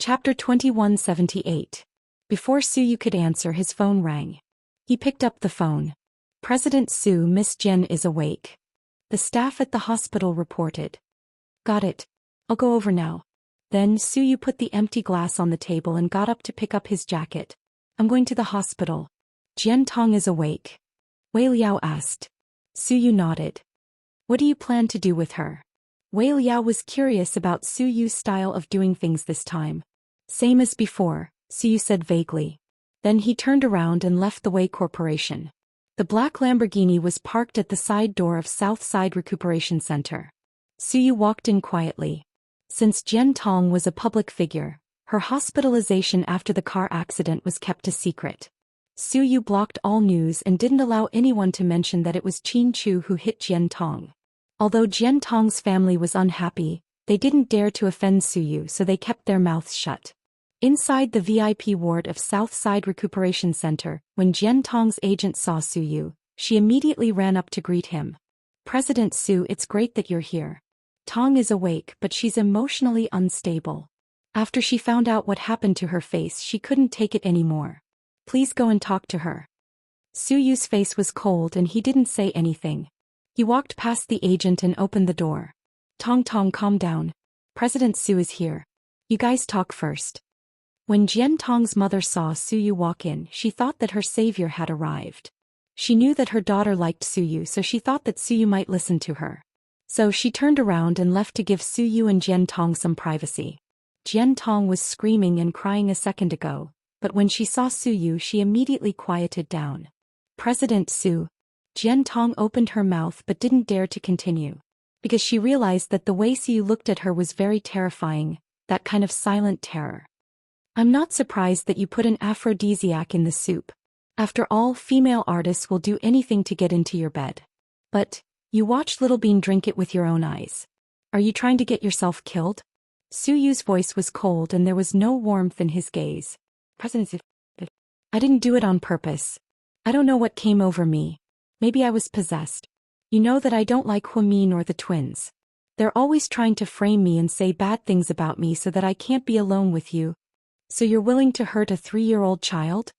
Chapter 2178. Before Suyu could answer, his phone rang. He picked up the phone. President Su, Miss Jen is awake. The staff at the hospital reported. Got it. I'll go over now. Then Suyu put the empty glass on the table and got up to pick up his jacket. I'm going to the hospital. Jian Tong is awake. Wei Liao asked. Suyu nodded. What do you plan to do with her? Wei Liao was curious about Suyu's style of doing things this time. Same as before, Suyu said vaguely. Then he turned around and left the Wei Corporation. The black Lamborghini was parked at the side door of Southside Recuperation Center. Suyu walked in quietly. Since Jian Tong was a public figure, her hospitalization after the car accident was kept a secret. Suyu blocked all news and didn't allow anyone to mention that it was Qin Chu who hit Jian Tong. Although Jian Tong's family was unhappy, they didn't dare to offend Suyu, so they kept their mouths shut. Inside the VIP ward of Southside Recuperation Center, when Jian Tong's agent saw Suyu, she immediately ran up to greet him. President Su, it's great that you're here. Tong is awake, but she's emotionally unstable. After she found out what happened to her face, she couldn't take it anymore. Please go and talk to her. Suyu's face was cold and he didn't say anything. He walked past the agent and opened the door. Tong, calm down. President Su is here. You guys talk first. When Jian Tong's mother saw Suyu walk in, she thought that her savior had arrived. She knew that her daughter liked Suyu, so she thought that Suyu might listen to her. So she turned around and left to give Suyu and Jian Tong some privacy. Jian Tong was screaming and crying a second ago, but when she saw Suyu, she immediately quieted down. President Su. Jian Tong opened her mouth but didn't dare to continue. Because she realized that the way Suyu looked at her was very terrifying, that kind of silent terror. I'm not surprised that you put an aphrodisiac in the soup. After all, female artists will do anything to get into your bed. But you watched Little Bean drink it with your own eyes. Are you trying to get yourself killed? Suyu's voice was cold and there was no warmth in his gaze. President, I didn't do it on purpose. I don't know what came over me. Maybe I was possessed. You know that I don't like Huamin or the twins. They're always trying to frame me and say bad things about me so that I can't be alone with you. So you're willing to hurt a 3-year-old child?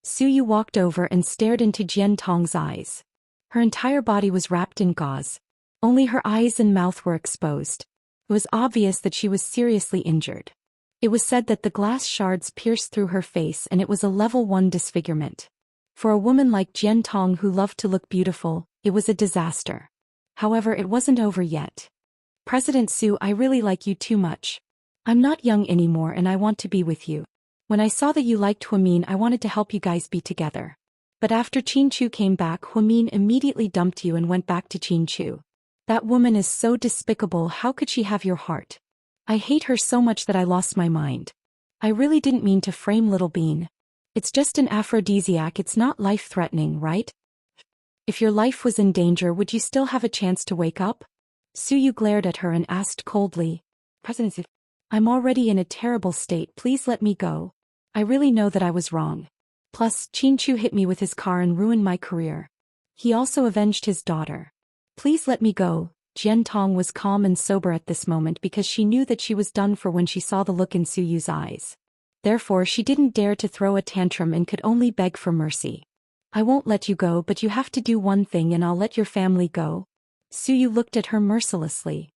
Suyu walked over and stared into Jian Tong's eyes. Her entire body was wrapped in gauze. Only her eyes and mouth were exposed. It was obvious that she was seriously injured. It was said that the glass shards pierced through her face and it was a level 1 disfigurement. For a woman like Jian Tong who loved to look beautiful, it was a disaster. However, it wasn't over yet. President Su, I really like you too much. I'm not young anymore and I want to be with you. When I saw that you liked Huamin, I wanted to help you guys be together. But after Qin Chu came back, Huamin immediately dumped you and went back to Qin Chu. That woman is so despicable. How could she have your heart? I hate her so much that I lost my mind. I really didn't mean to frame Little Bean. It's just an aphrodisiac, it's not life-threatening, right? If your life was in danger, would you still have a chance to wake up? Suyu glared at her and asked coldly. President, I'm already in a terrible state, please let me go. I really know that I was wrong. Plus, Qin Chu hit me with his car and ruined my career. He also avenged his daughter. Please let me go. Jian Tong was calm and sober at this moment because she knew that she was done for when she saw the look in Suyu's eyes. Therefore, she didn't dare to throw a tantrum and could only beg for mercy. I won't let you go, but you have to do one thing and I'll let your family go. Suyu looked at her mercilessly.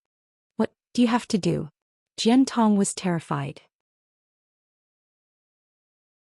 What do you have to do? Jian Tong was terrified.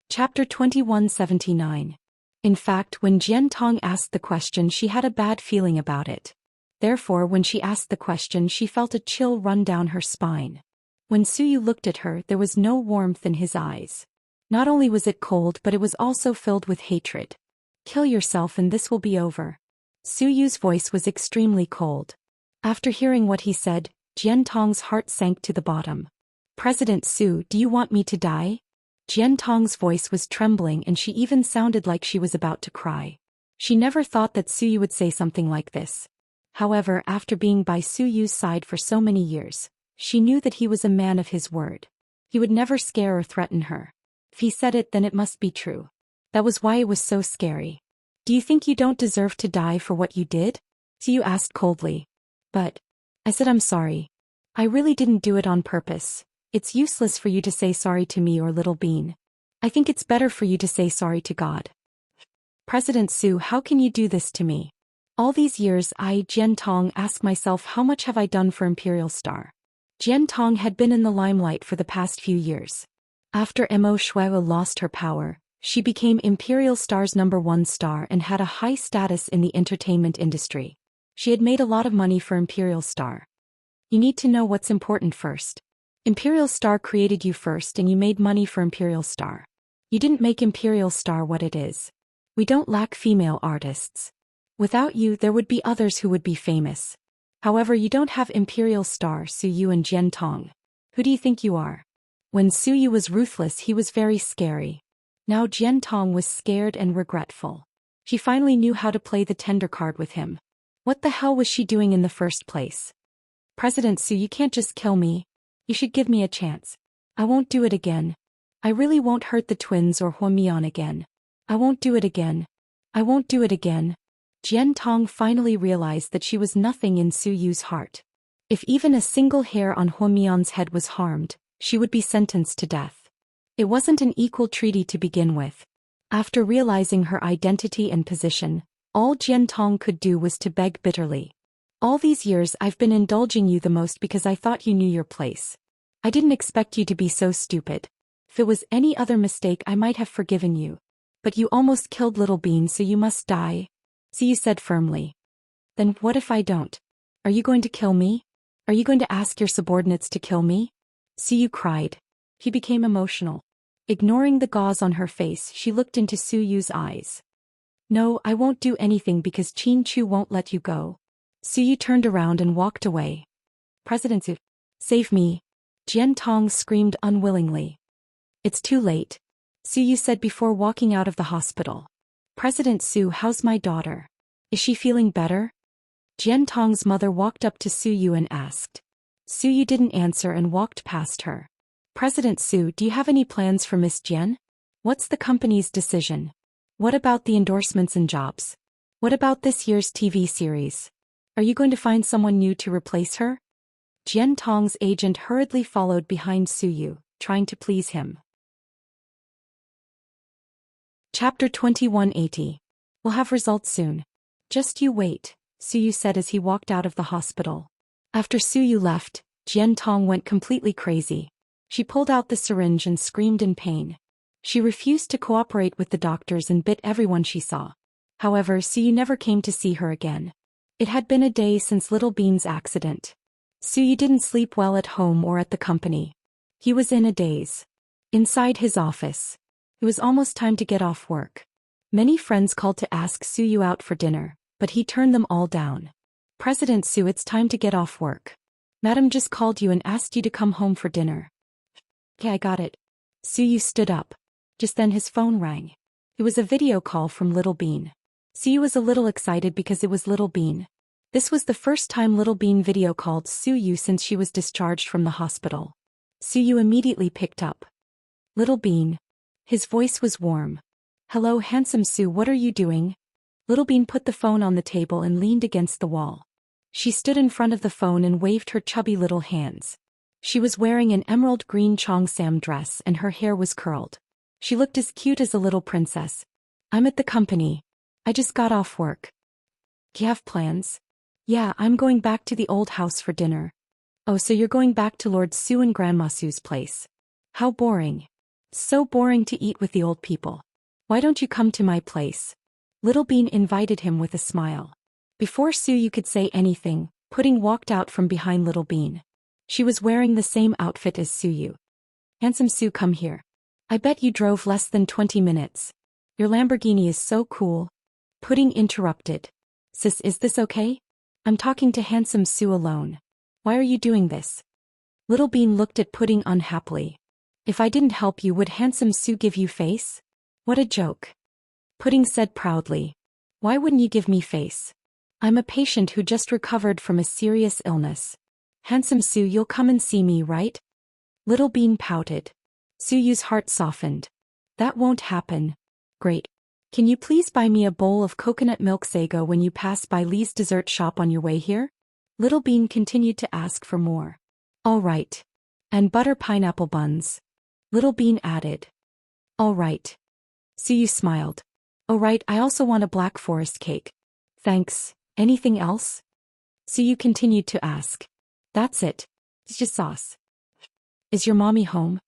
Chapter 2179. In fact, when Jian Tong asked the question, she had a bad feeling about it. Therefore, when she asked the question, she felt a chill run down her spine. When Suyu looked at her, there was no warmth in his eyes. Not only was it cold, but it was also filled with hatred. Kill yourself and this will be over. Suyu's voice was extremely cold. After hearing what he said, Jian Tong's heart sank to the bottom. President Su, do you want me to die? Jian Tong's voice was trembling and she even sounded like she was about to cry. She never thought that Suyu would say something like this. However, after being by Suyu's side for so many years, she knew that he was a man of his word. He would never scare or threaten her. If he said it, then it must be true. That was why it was so scary. Do you think you don't deserve to die for what you did? Suyu asked coldly. But I said I'm sorry. I really didn't do it on purpose. It's useless for you to say sorry to me or Little Bean. I think it's better for you to say sorry to God. President Sue, how can you do this to me? All these years I, Jian Tong, ask myself how much have I done for Imperial Star? Jian Tong had been in the limelight for the past few years. After Mo Shuai lost her power, she became Imperial Star's #1 star and had a high status in the entertainment industry. She had made a lot of money for Imperial Star. You need to know what's important first. Imperial Star created you first and you made money for Imperial Star. You didn't make Imperial Star what it is. We don't lack female artists. Without you there would be others who would be famous. However, you don't have Imperial Star Suyu and Jian Tong. Who do you think you are? When Suyu was ruthless he was very scary. Now Jian Tong was scared and regretful. She finally knew how to play the tender card with him. What the hell was she doing in the first place? President Su, you can't just kill me. You should give me a chance. I won't do it again. I really won't hurt the twins or Huamian again. I won't do it again. I won't do it again. Jian Tong finally realized that she was nothing in Su Yu's heart. If even a single hair on Huamian's head was harmed, she would be sentenced to death. It wasn't an equal treaty to begin with. After realizing her identity and position, all Jian Tong could do was to beg bitterly. All these years I've been indulging you the most because I thought you knew your place. I didn't expect you to be so stupid. If it was any other mistake I might have forgiven you. But you almost killed Little Bean, so you must die. Siyu said firmly. Then what if I don't? Are you going to kill me? Are you going to ask your subordinates to kill me? Siyu cried. He became emotional. Ignoring the gauze on her face, she looked into Suyu's eyes. No, I won't do anything because Qin Chu won't let you go. Suyu turned around and walked away. President Su, save me. Jian Tong screamed unwillingly. It's too late. Suyu said before walking out of the hospital. President Su, how's my daughter? Is she feeling better? Jian Tong's mother walked up to Suyu and asked. Suyu didn't answer and walked past her. President Su, do you have any plans for Miss Jian? What's the company's decision? What about the endorsements and jobs? What about this year's TV series? Are you going to find someone new to replace her? Jian Tong's agent hurriedly followed behind Suyu, trying to please him. Chapter 2180. We'll have results soon. Just you wait, Suyu said as he walked out of the hospital. After Suyu left, Jian Tong went completely crazy. She pulled out the syringe and screamed in pain. She refused to cooperate with the doctors and bit everyone she saw. However, Suyu never came to see her again. It had been a day since Little Bean's accident. Suyu didn't sleep well at home or at the company. He was in a daze. Inside his office. It was almost time to get off work. Many friends called to ask Suyu out for dinner, but he turned them all down. President Su, it's time to get off work. Madam just called you and asked you to come home for dinner. Okay, I got it. Suyu stood up. Just then his phone rang. It was a video call from Little Bean. Suyu was a little excited because it was Little Bean. This was the first time Little Bean video called Suyu since she was discharged from the hospital. Suyu immediately picked up. Little Bean. His voice was warm. Hello, handsome Su, what are you doing? Little Bean put the phone on the table and leaned against the wall. She stood in front of the phone and waved her chubby little hands. She was wearing an emerald green Cheongsam dress and her hair was curled. She looked as cute as a little princess. I'm at the company. I just got off work. Do you have plans? Yeah, I'm going back to the old house for dinner. Oh, so you're going back to Lord Su and Grandma Su's place. How boring. So boring to eat with the old people. Why don't you come to my place? Little Bean invited him with a smile. Before Suyu could say anything, Pudding walked out from behind Little Bean. She was wearing the same outfit as Suyu. Handsome Su, come here. I bet you drove less than 20 minutes. Your Lamborghini is so cool. Pudding interrupted. Sis, is this okay? I'm talking to Handsome Su alone. Why are you doing this? Little Bean looked at Pudding unhappily. If I didn't help you, would Handsome Su give you face? What a joke. Pudding said proudly. Why wouldn't you give me face? I'm a patient who just recovered from a serious illness. Handsome Su, you'll come and see me, right? Little Bean pouted. Suyu's heart softened. That won't happen. Great. Can you please buy me a bowl of coconut milk sago when you pass by Lee's dessert shop on your way here? Little Bean continued to ask for more. All right. And butter pineapple buns. Little Bean added. All right. Suyu smiled. Oh right, I also want a black forest cake. Thanks. Anything else? Suyu continued to ask. That's it. It's just sauce. Is your mommy home?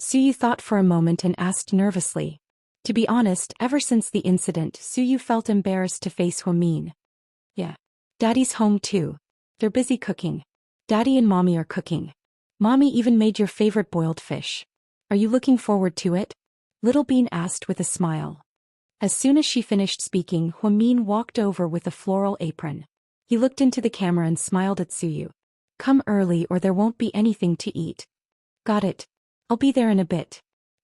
Suyu thought for a moment and asked nervously. To be honest, ever since the incident, Suyu felt embarrassed to face Hwamin. Yeah. Daddy's home too. They're busy cooking. Daddy and mommy are cooking. Mommy even made your favorite boiled fish. Are you looking forward to it? Little Bean asked with a smile. As soon as she finished speaking, Hwamin walked over with a floral apron. He looked into the camera and smiled at Suyu. Come early or there won't be anything to eat. Got it. I'll be there in a bit.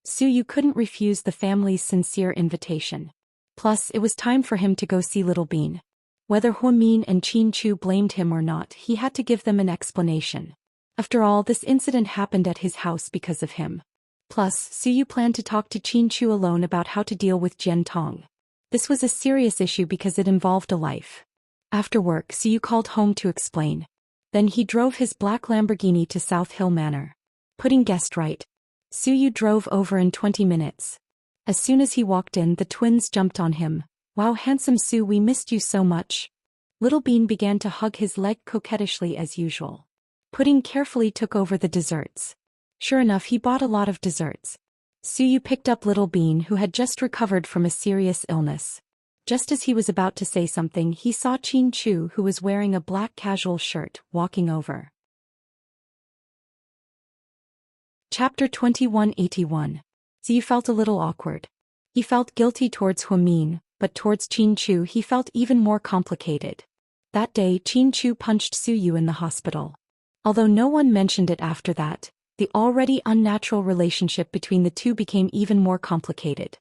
Suyu couldn't refuse the family's sincere invitation. Plus, it was time for him to go see Little Bean. Whether Hwamin and Chin-Chu blamed him or not, he had to give them an explanation. After all, this incident happened at his house because of him. Plus, Suyu planned to talk to Chin-Chu alone about how to deal with Jian Tong. This was a serious issue because it involved a life. After work, Suyu called home to explain. Then he drove his black Lamborghini to South Hill Manor. Putting guest right. Suyu drove over in 20 minutes. As soon as he walked in, the twins jumped on him. Wow, handsome Su, we missed you so much. Little Bean began to hug his leg coquettishly as usual. Pudding carefully took over the desserts. Sure enough, he bought a lot of desserts. Suyu picked up Little Bean, who had just recovered from a serious illness. Just as he was about to say something, he saw Chin-Chu, who was wearing a black casual shirt, walking over. Chapter 2181. Suyu felt a little awkward. He felt guilty towards Hwamin, but towards Chin-Chu he felt even more complicated. That day Chin-Chu punched Suyu in the hospital. Although no one mentioned it after that, the already unnatural relationship between the two became even more complicated.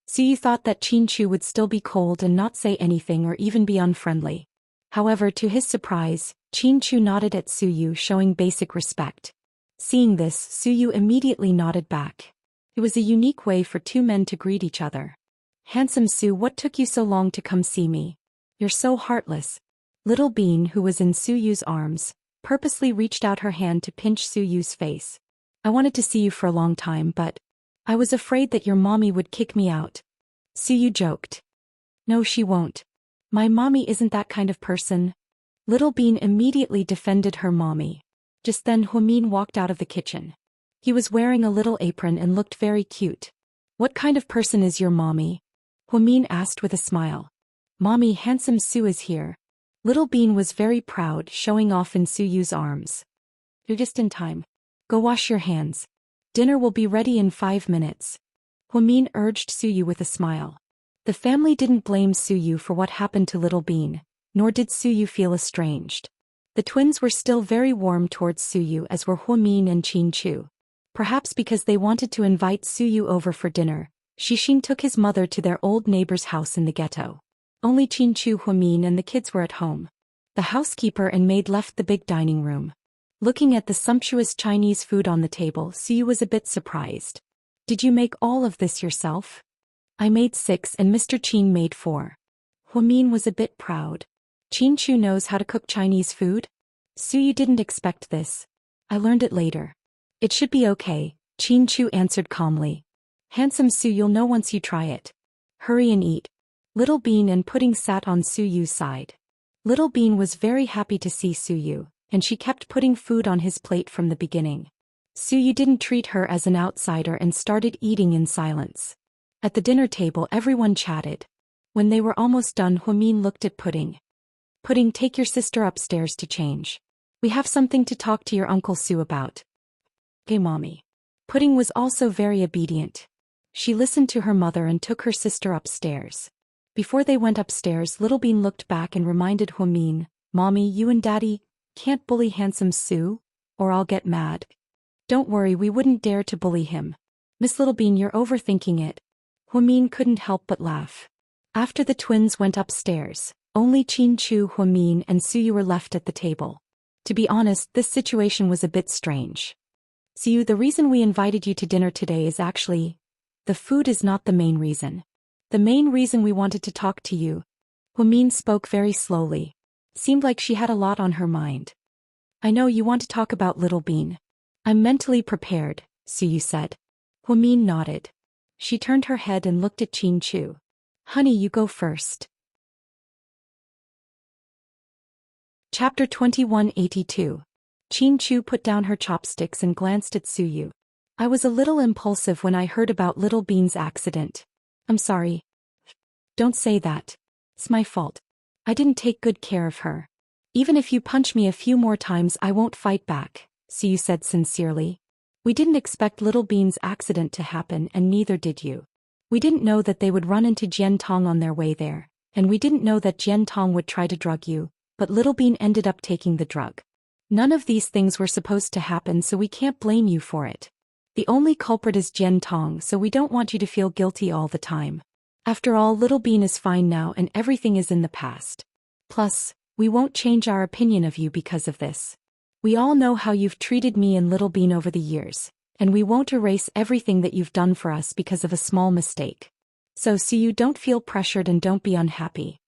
Suyu thought that Chin-Chu would still be cold and not say anything or even be unfriendly. However, to his surprise, Chin-Chu nodded at Suyu, showing basic respect. Seeing this, Suyu immediately nodded back. It was a unique way for two men to greet each other. Handsome Su, what took you so long to come see me? You're so heartless. Little Bean, who was in Suyu's arms, purposely reached out her hand to pinch Suyu's face. I wanted to see you for a long time, but I was afraid that your mommy would kick me out. Suyu joked. No, she won't. My mommy isn't that kind of person. Little Bean immediately defended her mommy. Just then Hwamin walked out of the kitchen. He was wearing a little apron and looked very cute. What kind of person is your mommy? Hwamin asked with a smile. Mommy, handsome Su is here. Little Bean was very proud, showing off in Suyu's arms. You're just in time. Go wash your hands. Dinner will be ready in 5 minutes. Hwamin urged Suyu with a smile. The family didn't blame Suyu for what happened to Little Bean, nor did Suyu feel estranged. The twins were still very warm towards Suyu, as were Hwamin and Chin-Chu. Perhaps because they wanted to invite Suyu over for dinner, Shixing took his mother to their old neighbor's house in the ghetto. Only Chin-Chu, Hwamin and the kids were at home. The housekeeper and maid left the big dining room. Looking at the sumptuous Chinese food on the table, Suyu was a bit surprised. Did you make all of this yourself? I made 6 and Mr. Chin made 4. Hwamin was a bit proud. Chin-Chu knows how to cook Chinese food? Suyu didn't expect this. I learned it later. It should be okay, Chin-Chu answered calmly. Handsome Su, you'll know once you try it. Hurry and eat. Little Bean and Pudding sat on Suyu's side. Little Bean was very happy to see Suyu, and she kept putting food on his plate from the beginning. Suyu didn't treat her as an outsider and started eating in silence. At the dinner table everyone chatted. When they were almost done, Hwamin looked at Pudding. Pudding, take your sister upstairs to change. We have something to talk to your Uncle Su about. Okay, Mommy. Pudding was also very obedient. She listened to her mother and took her sister upstairs. Before they went upstairs, Little Bean looked back and reminded Hwamin, Mommy, you and Daddy can't bully handsome Su, or I'll get mad. Don't worry, we wouldn't dare to bully him. Miss Little Bean, you're overthinking it. Hwamin couldn't help but laugh. After the twins went upstairs, only Chin-Chu, Hwamin and Suyu were left at the table. To be honest, this situation was a bit strange. Suyu, the reason we invited you to dinner today is actually, the food is not the main reason. The main reason we wanted to talk to you. Hwamin spoke very slowly. Seemed like she had a lot on her mind. I know you want to talk about Little Bean. I'm mentally prepared, Suyu said. Huamin nodded. She turned her head and looked at Qin Chu. Honey, you go first. Chapter 2182. Qin Chu put down her chopsticks and glanced at Suyu. I was a little impulsive when I heard about Little Bean's accident. I'm sorry. Don't say that. It's my fault. I didn't take good care of her. Even if you punch me a few more times, I won't fight back, Suyu said sincerely. We didn't expect Little Bean's accident to happen, and neither did you. We didn't know that they would run into Jian Tong on their way there, and we didn't know that Jian Tong would try to drug you, but Little Bean ended up taking the drug. None of these things were supposed to happen, so we can't blame you for it. The only culprit is Jian Tong, so we don't want you to feel guilty all the time. After all, Little Bean is fine now and everything is in the past. Plus, we won't change our opinion of you because of this. We all know how you've treated me and Little Bean over the years, and we won't erase everything that you've done for us because of a small mistake. So you don't feel pressured and don't be unhappy.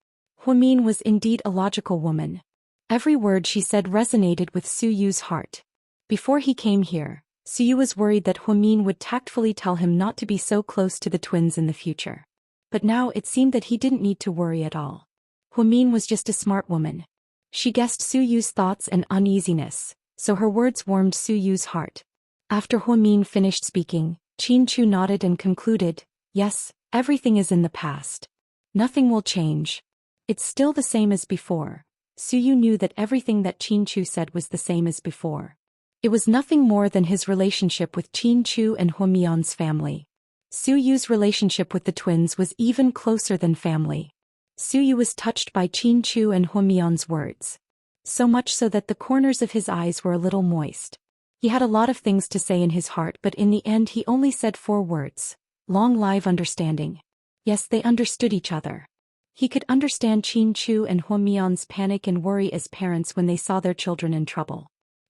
Huamin was indeed a logical woman. Every word she said resonated with Suyu's heart. Before he came here, Suyu was worried that Huamin would tactfully tell him not to be so close to the twins in the future. But now it seemed that he didn't need to worry at all. Huamin was just a smart woman. She guessed Suyu's thoughts and uneasiness, so her words warmed Suyu's heart. After Huamin finished speaking, Qin Chu nodded and concluded, yes, everything is in the past. Nothing will change. It's still the same as before. Suyu knew that everything that Qin Chu said was the same as before. It was nothing more than his relationship with Qin Chu and Huamian's family. Suyu's relationship with the twins was even closer than family. Suyu was touched by Qin Chu and Huamian's words. So much so that the corners of his eyes were a little moist. He had a lot of things to say in his heart, but in the end he only said 4 words. Long live understanding. Yes, they understood each other. He could understand Qin Chu and Huamian's panic and worry as parents when they saw their children in trouble.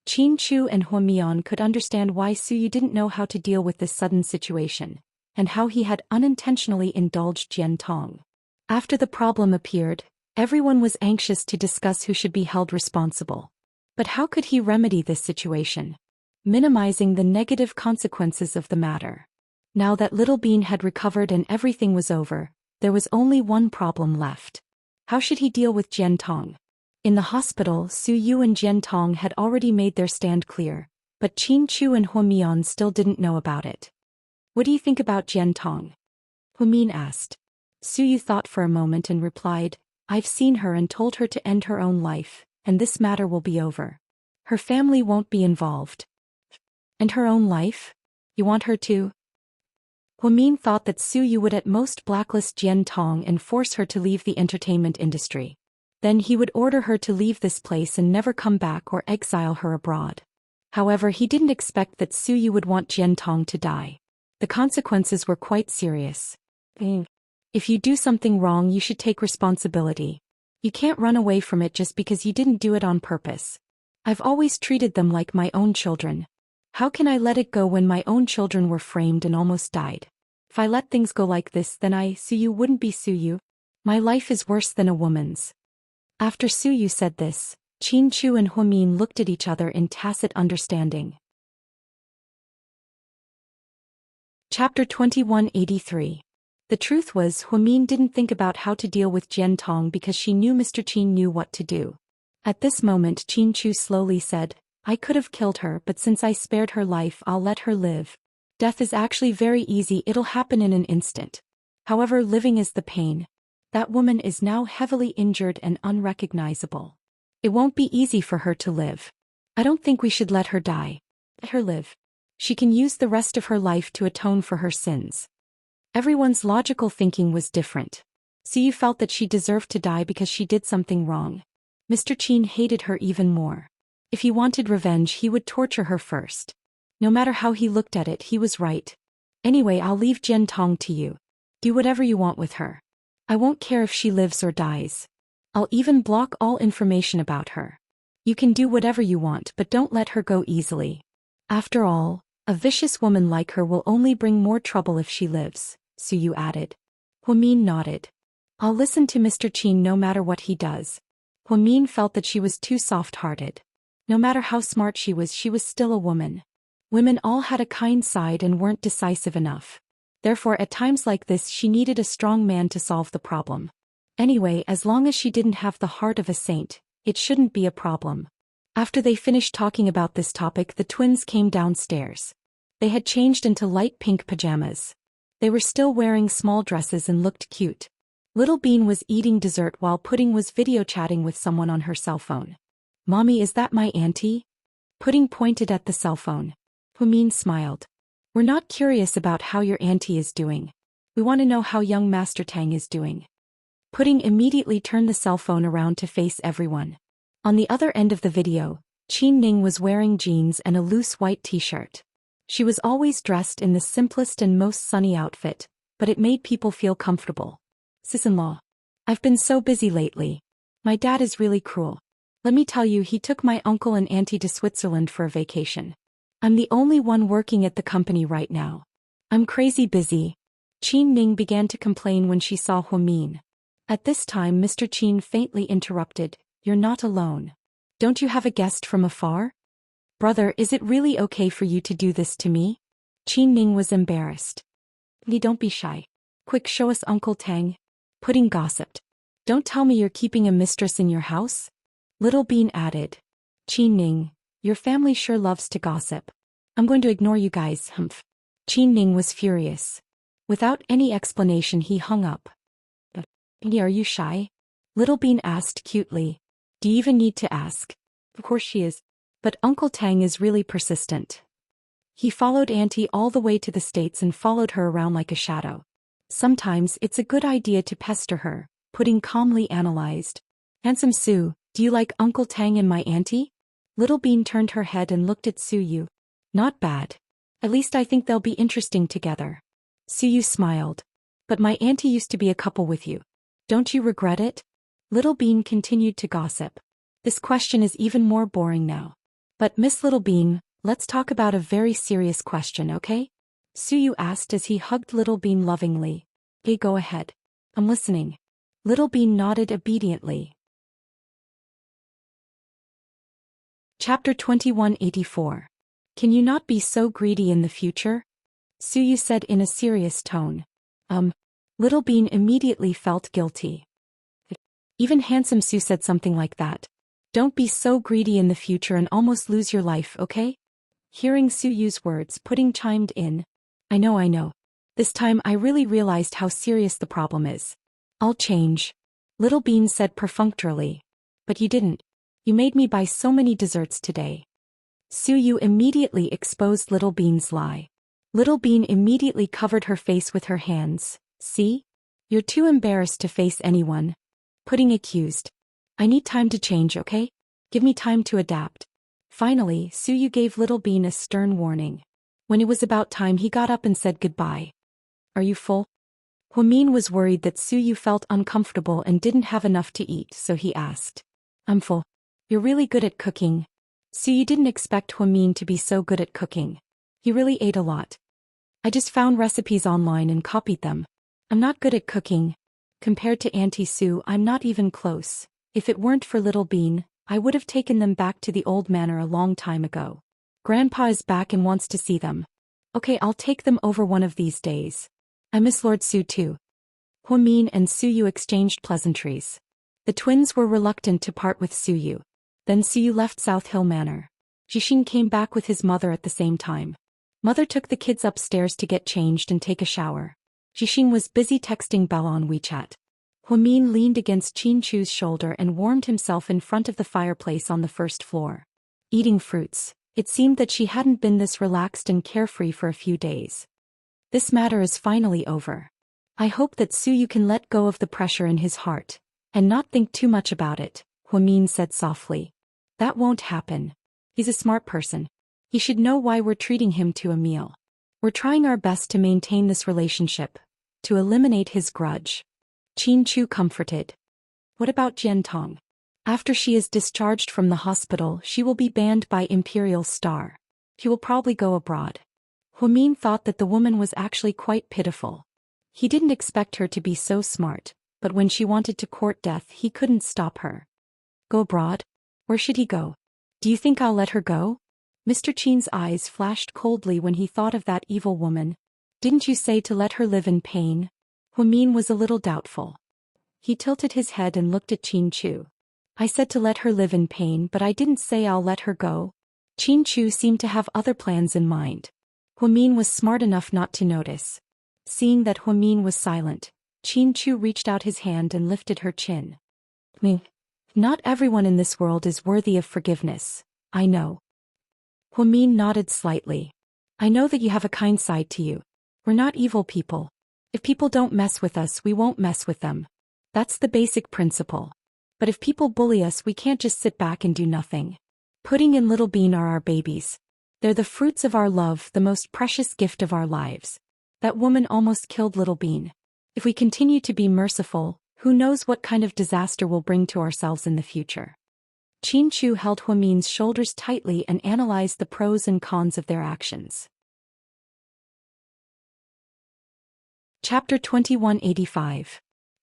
Qin Chu and Huamian could understand why Suyu didn't know how to deal with this sudden situation, and how he had unintentionally indulged Jian Tong. After the problem appeared, everyone was anxious to discuss who should be held responsible. But how could he remedy this situation? Minimizing the negative consequences of the matter. Now that Little Bean had recovered and everything was over, there was only one problem left. How should he deal with Jian Tong? In the hospital, Suyu and Jian Tong had already made their stand clear, but Qin Chu and Huamian still didn't know about it. What do you think about Jian Tong? Huamin asked. Suyu thought for a moment and replied, I've seen her and told her to end her own life, and this matter will be over. Her family won't be involved. And her own life? You want her to? Huamin thought that Suyu would at most blacklist Jian Tong and force her to leave the entertainment industry. Then he would order her to leave this place and never come back or exile her abroad. However, he didn't expect that Suyu would want Jian Tong to die. The consequences were quite serious. If you do something wrong, you should take responsibility. You can't run away from it just because you didn't do it on purpose. I've always treated them like my own children. How can I let it go when my own children were framed and almost died? If I let things go like this, then Suyu wouldn't be Suyu. My life is worse than a woman's. After Suyu said this, Qin Chu and Huamin looked at each other in tacit understanding. Chapter 2183. The truth was, Huamin didn't think about how to deal with Jian Tong because she knew Mr. Qin knew what to do. At this moment, Qin Chu slowly said, I could have killed her, but since I spared her life, I'll let her live. Death is actually very easy, it'll happen in an instant. However, living is the pain. That woman is now heavily injured and unrecognizable. It won't be easy for her to live. I don't think we should let her die. Let her live. She can use the rest of her life to atone for her sins. Everyone's logical thinking was different. Suyu felt that she deserved to die because she did something wrong. Mr. Qin hated her even more. If he wanted revenge, he would torture her first. No matter how he looked at it, he was right. Anyway, I'll leave Jian Tong to you. Do whatever you want with her. I won't care if she lives or dies. I'll even block all information about her. You can do whatever you want, but don't let her go easily. After all, a vicious woman like her will only bring more trouble if she lives, Suyu added. Huamin nodded. I'll listen to Mr. Qin no matter what he does. Huamin felt that she was too soft-hearted. No matter how smart she was still a woman. Women all had a kind side and weren't decisive enough. Therefore at times like this she needed a strong man to solve the problem. Anyway, as long as she didn't have the heart of a saint, it shouldn't be a problem. After they finished talking about this topic, the twins came downstairs. They had changed into light pink pajamas. They were still wearing small dresses and looked cute. Little Bean was eating dessert while Pudding was video chatting with someone on her cell phone. "Mommy, is that my auntie?" Pudding pointed at the cell phone. Humin smiled. "We're not curious about how your auntie is doing. We want to know how young Master Tang is doing." Pudding immediately turned the cell phone around to face everyone. On the other end of the video, Qin Ning was wearing jeans and a loose white t-shirt. She was always dressed in the simplest and most sunny outfit, but it made people feel comfortable. "Sis-in-law, I've been so busy lately. My dad is really cruel. Let me tell you, he took my uncle and auntie to Switzerland for a vacation. I'm the only one working at the company right now. I'm crazy busy." Qin Ning began to complain when she saw Humin. At this time Mr. Qin faintly interrupted, "You're not alone. Don't you have a guest from afar? Brother, is it really okay for you to do this to me?" Qin Ning was embarrassed. Don't be shy. Quick, show us Uncle Tang." Pudding gossiped. "Don't tell me you're keeping a mistress in your house?" Little Bean added. "Qin Ning, your family sure loves to gossip. I'm going to ignore you guys, humph." Qin Ning was furious. Without any explanation he hung up. "Are you shy?" Little Bean asked cutely. "Do you even need to ask?" "Of course she is. But Uncle Tang is really persistent. He followed Auntie all the way to the States and followed her around like a shadow. Sometimes it's a good idea to pester her," Pudding calmly analyzed. "Handsome Sue, do you like Uncle Tang and my auntie?" Little Bean turned her head and looked at Suyu. "Not bad. At least I think they'll be interesting together." Suyu smiled. "But my auntie used to be a couple with you. Don't you regret it?" Little Bean continued to gossip. "This question is even more boring now. But Miss Little Bean, let's talk about a very serious question, okay?" Suyu asked as he hugged Little Bean lovingly. "Okay, go ahead. I'm listening." Little Bean nodded obediently. Chapter 2184. Can you not be so greedy in the future? Suyu said in a serious tone. Little Bean immediately felt guilty. Even Handsome Sue said something like that. "Don't be so greedy in the future and almost lose your life, okay?" Hearing Suyu's words, Pudding chimed in. I know. This time I really realized how serious the problem is. I'll change." Little Bean said perfunctorily. "But you didn't. You made me buy so many desserts today." Suyu immediately exposed Little Bean's lie. Little Bean immediately covered her face with her hands. "See? You're too embarrassed to face anyone," Pudding accused. "I need time to change, okay? Give me time to adapt." Finally, Suyu gave Little Bean a stern warning. When it was about time, he got up and said goodbye. "Are you full?" Humin was worried that Suyu felt uncomfortable and didn't have enough to eat, so he asked. "I'm full. You're really good at cooking." Suyu didn't expect Humin to be so good at cooking. He really ate a lot. "I just found recipes online and copied them. I'm not good at cooking. Compared to Auntie Sue, I'm not even close. If it weren't for Little Bean, I would have taken them back to the old manor a long time ago. Grandpa is back and wants to see them. Okay, I'll take them over one of these days. I miss Lord Sue too." Humin and Suyu exchanged pleasantries. The twins were reluctant to part with Suyu. Then Suyu left South Hill Manor. Jixing came back with his mother at the same time. Mother took the kids upstairs to get changed and take a shower. Jixing was busy texting Bella on WeChat. Humin leaned against Qin Chu's shoulder and warmed himself in front of the fireplace on the first floor. Eating fruits. It seemed that she hadn't been this relaxed and carefree for a few days. "This matter is finally over. I hope that Suyu can let go of the pressure in his heart, and not think too much about it," Humin said softly. "That won't happen. He's a smart person. He should know why we're treating him to a meal. We're trying our best to maintain this relationship, to eliminate his grudge." Qin Chu comforted. "What about Jian Tong? After she is discharged from the hospital, she will be banned by Imperial Star. She will probably go abroad." Humin thought that the woman was actually quite pitiful. He didn't expect her to be so smart, but when she wanted to court death, he couldn't stop her. "Go abroad? Where should he go? Do you think I'll let her go?" Mr. Chen's eyes flashed coldly when he thought of that evil woman. Didn't you say to let her live in pain? Huamin was a little doubtful. He tilted his head and looked at Qin Chu. I said to let her live in pain, but I didn't say I'll let her go. Qin Chu seemed to have other plans in mind. Huamin was smart enough not to notice. Seeing that Huamin was silent, Qin Chu reached out his hand and lifted her chin. Not everyone in this world is worthy of forgiveness, I know. Huamin nodded slightly. I know that you have a kind side to you. We're not evil people. If people don't mess with us, we won't mess with them. That's the basic principle. But if people bully us, we can't just sit back and do nothing. Pudding and Little Bean are our babies. They're the fruits of our love, the most precious gift of our lives. That woman almost killed Little Bean. If we continue to be merciful, who knows what kind of disaster we'll bring to ourselves in the future. Qin Chu held Huamin's shoulders tightly and analyzed the pros and cons of their actions. Chapter 2185.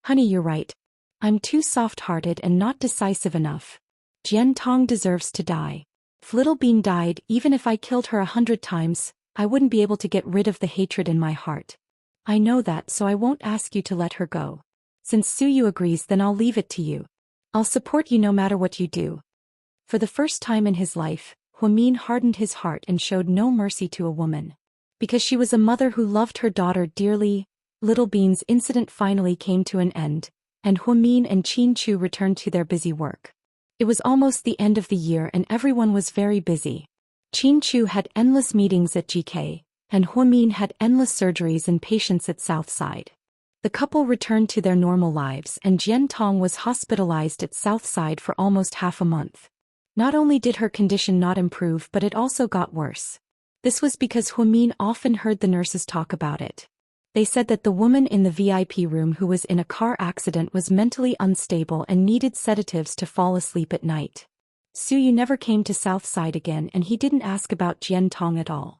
Honey, you're right. I'm too soft-hearted and not decisive enough. Jian Tong deserves to die. If Little Bean died, even if I killed her 100 times, I wouldn't be able to get rid of the hatred in my heart. I know that, so I won't ask you to let her go. Since Suyu agrees, then I'll leave it to you. I'll support you no matter what you do. For the first time in his life, Huamin hardened his heart and showed no mercy to a woman. Because she was a mother who loved her daughter dearly, Little Bean's incident finally came to an end, and Huamin and Qin Chu returned to their busy work. It was almost the end of the year and everyone was very busy. Qin Chu had endless meetings at GK, and Huamin had endless surgeries and patients at Southside. The couple returned to their normal lives and Jian Tong was hospitalized at Southside for almost half a month. Not only did her condition not improve, but it also got worse. This was because Huamin often heard the nurses talk about it. They said that the woman in the VIP room who was in a car accident was mentally unstable and needed sedatives to fall asleep at night. Suyu never came to Southside again and he didn't ask about Jian Tong at all.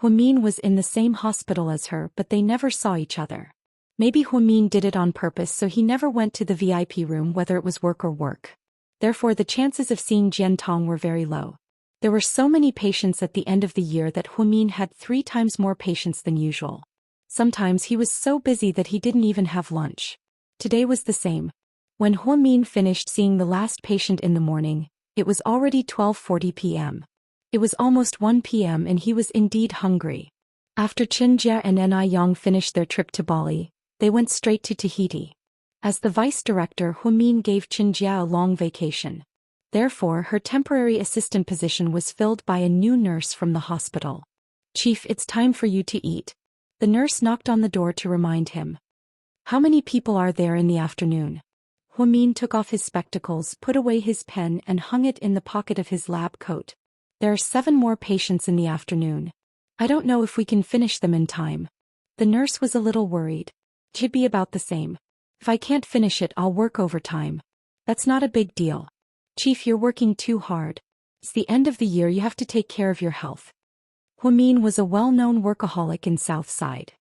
Huamin was in the same hospital as her, but they never saw each other. Maybe Huamin did it on purpose so he never went to the VIP room whether it was work or work. Therefore the chances of seeing Jian Tong were very low. There were so many patients at the end of the year that Huamin had 3 times more patients than usual. Sometimes he was so busy that he didn't even have lunch. Today was the same. When Huamin finished seeing the last patient in the morning, it was already 12:40 p.m. It was almost 1 p.m. and he was indeed hungry. After Chen Jia and Ni Yang finished their trip to Bali, they went straight to Tahiti. As the vice director, Huamin gave Chen Jia a long vacation. Therefore, her temporary assistant position was filled by a new nurse from the hospital. Chief, it's time for you to eat. The nurse knocked on the door to remind him. How many people are there in the afternoon? Huamin took off his spectacles, put away his pen and hung it in the pocket of his lab coat. There are 7 more patients in the afternoon. I don't know if we can finish them in time. The nurse was a little worried. It'd be about the same. If I can't finish it, I'll work overtime. That's not a big deal. Chief, you're working too hard. It's the end of the year, you have to take care of your health. Huamin was a well-known workaholic in Southside.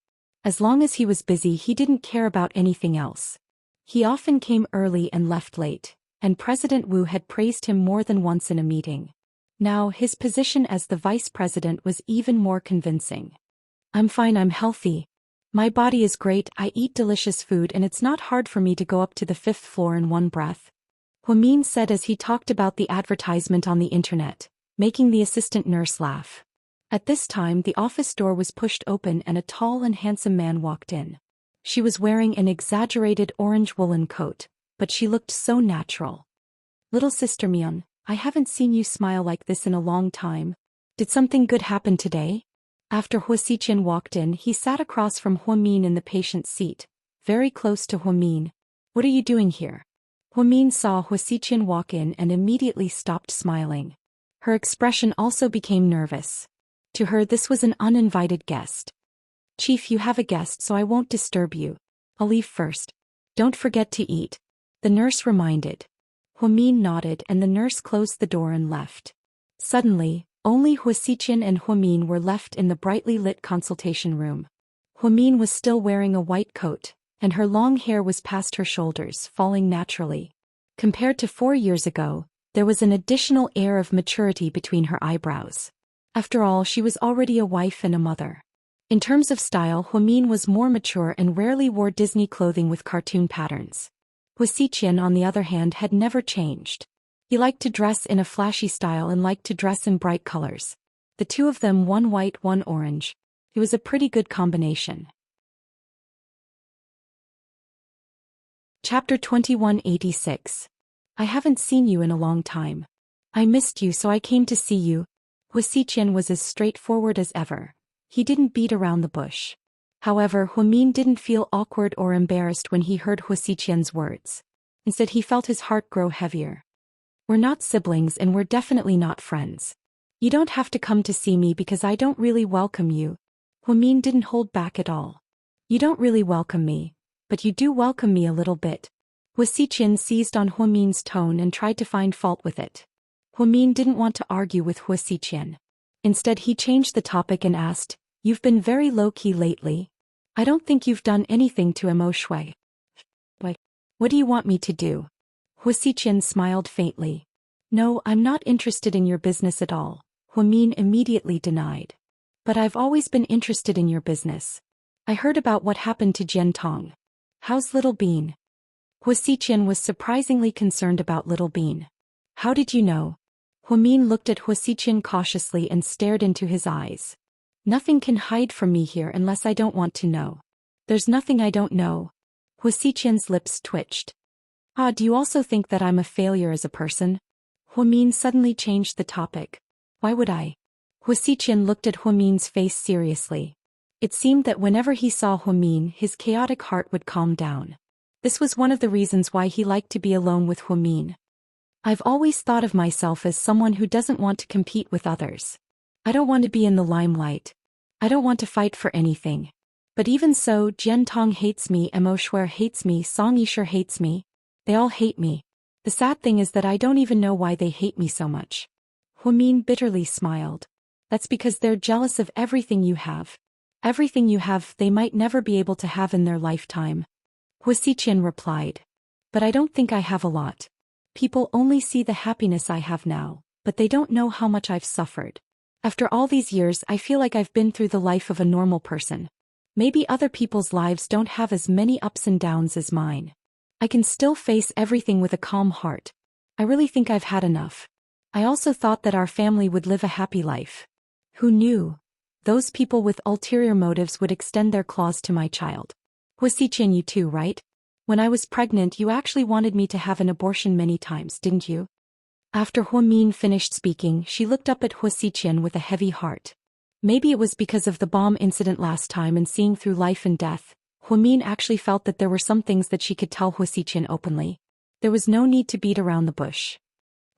As long as he was busy, he didn't care about anything else. He often came early and left late, and President Wu had praised him more than once in a meeting. Now, his position as the vice president was even more convincing. I'm fine, I'm healthy. My body is great, I eat delicious food and it's not hard for me to go up to the 5th floor in one breath. Huamin said as he talked about the advertisement on the internet, making the assistant nurse laugh. At this time the office door was pushed open and a tall and handsome man walked in. She was wearing an exaggerated orange woolen coat, but she looked so natural. Little sister Mian, I haven't seen you smile like this in a long time. Did something good happen today? After Huasiqian walked in, he sat across from Huamin in the patient's seat, very close to Huamin. What are you doing here? Huamin saw Huasiqian walk in and immediately stopped smiling. Her expression also became nervous. To her, this was an uninvited guest. Chief, you have a guest, so I won't disturb you. I'll leave first. Don't forget to eat. The nurse reminded. Huamin nodded and the nurse closed the door and left. Suddenly, only Huasiqian and Huamin were left in the brightly lit consultation room. Huamin was still wearing a white coat, and her long hair was past her shoulders, falling naturally. Compared to 4 years ago, there was an additional air of maturity between her eyebrows. After all, she was already a wife and a mother. In terms of style, Huamin was more mature and rarely wore Disney clothing with cartoon patterns. Hua Xiqian, on the other hand, had never changed. He liked to dress in a flashy style and liked to dress in bright colors. The two of them, one white, one orange. It was a pretty good combination. Chapter 2186. I haven't seen you in a long time. I missed you, so I came to see you. Hua Xiqian was as straightforward as ever. He didn't beat around the bush. However, Huamin didn't feel awkward or embarrassed when he heard Hua Xiqian's words. Instead, he felt his heart grow heavier. We're not siblings and we're definitely not friends. You don't have to come to see me because I don't really welcome you. Huamin didn't hold back at all. You don't really welcome me, but you do welcome me a little bit. Hua Xiqian seized on Huamin's tone and tried to find fault with it. Huamin didn't want to argue with Hua Xiqian. Instead, he changed the topic and asked, "You've been very low-key lately. I don't think you've done anything to emo shui. What do you want me to do?" Hua Xiqian smiled faintly. "No, I'm not interested in your business at all," Huamin immediately denied. "But I've always been interested in your business. I heard about what happened to Jian Tong. How's Little Bean?" Hua Xiqian was surprisingly concerned about Little Bean. "How did you know?" Huamin looked at Hua Xiqian cautiously and stared into his eyes. "Nothing can hide from me here unless I don't want to know." "There's nothing I don't know." Hua Xiqian's lips twitched. "Ah, do you also think that I'm a failure as a person?" Huamin suddenly changed the topic. "Why would I?" Hua Xiqian looked at Huamin's face seriously. It seemed that whenever he saw Huamin, his chaotic heart would calm down. This was one of the reasons why he liked to be alone with Huamin. "I've always thought of myself as someone who doesn't want to compete with others. I don't want to be in the limelight. I don't want to fight for anything. But even so, Jian Tong hates me, Emo Shuer hates me, Song Yisher hates me. They all hate me. The sad thing is that I don't even know why they hate me so much." Huamin bitterly smiled. "That's because they're jealous of everything you have. Everything you have they might never be able to have in their lifetime." Hua Xiqian replied. "But I don't think I have a lot. People only see the happiness I have now, but they don't know how much I've suffered. After all these years, I feel like I've been through the life of a normal person. Maybe other people's lives don't have as many ups and downs as mine. I can still face everything with a calm heart. I really think I've had enough. I also thought that our family would live a happy life. Who knew? Those people with ulterior motives would extend their claws to my child. Hua Xiqian, you too, right? When I was pregnant, you actually wanted me to have an abortion many times, didn't you?" After Huamin finished speaking, she looked up at Hua Xiqian with a heavy heart. Maybe it was because of the bomb incident last time and seeing through life and death, Huamin actually felt that there were some things that she could tell Hua Xiqian openly. There was no need to beat around the bush.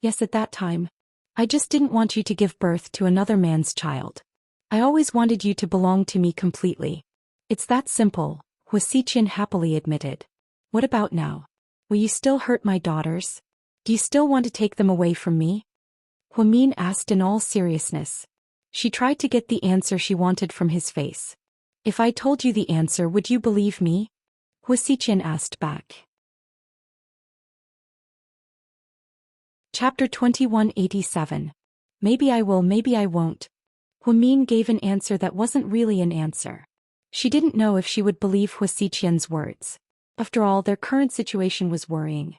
"Yes, at that time. I just didn't want you to give birth to another man's child. I always wanted you to belong to me completely. It's that simple," Hua Xiqian happily admitted. "What about now? Will you still hurt my daughters? Do you still want to take them away from me?" Huamin asked in all seriousness. She tried to get the answer she wanted from his face. "If I told you the answer, would you believe me?" Hua Xiqian asked back. Chapter 2187. Maybe I will, maybe I won't. Huamin gave an answer that wasn't really an answer. She didn't know if she would believe Hua Xiqian's words. After all, their current situation was worrying.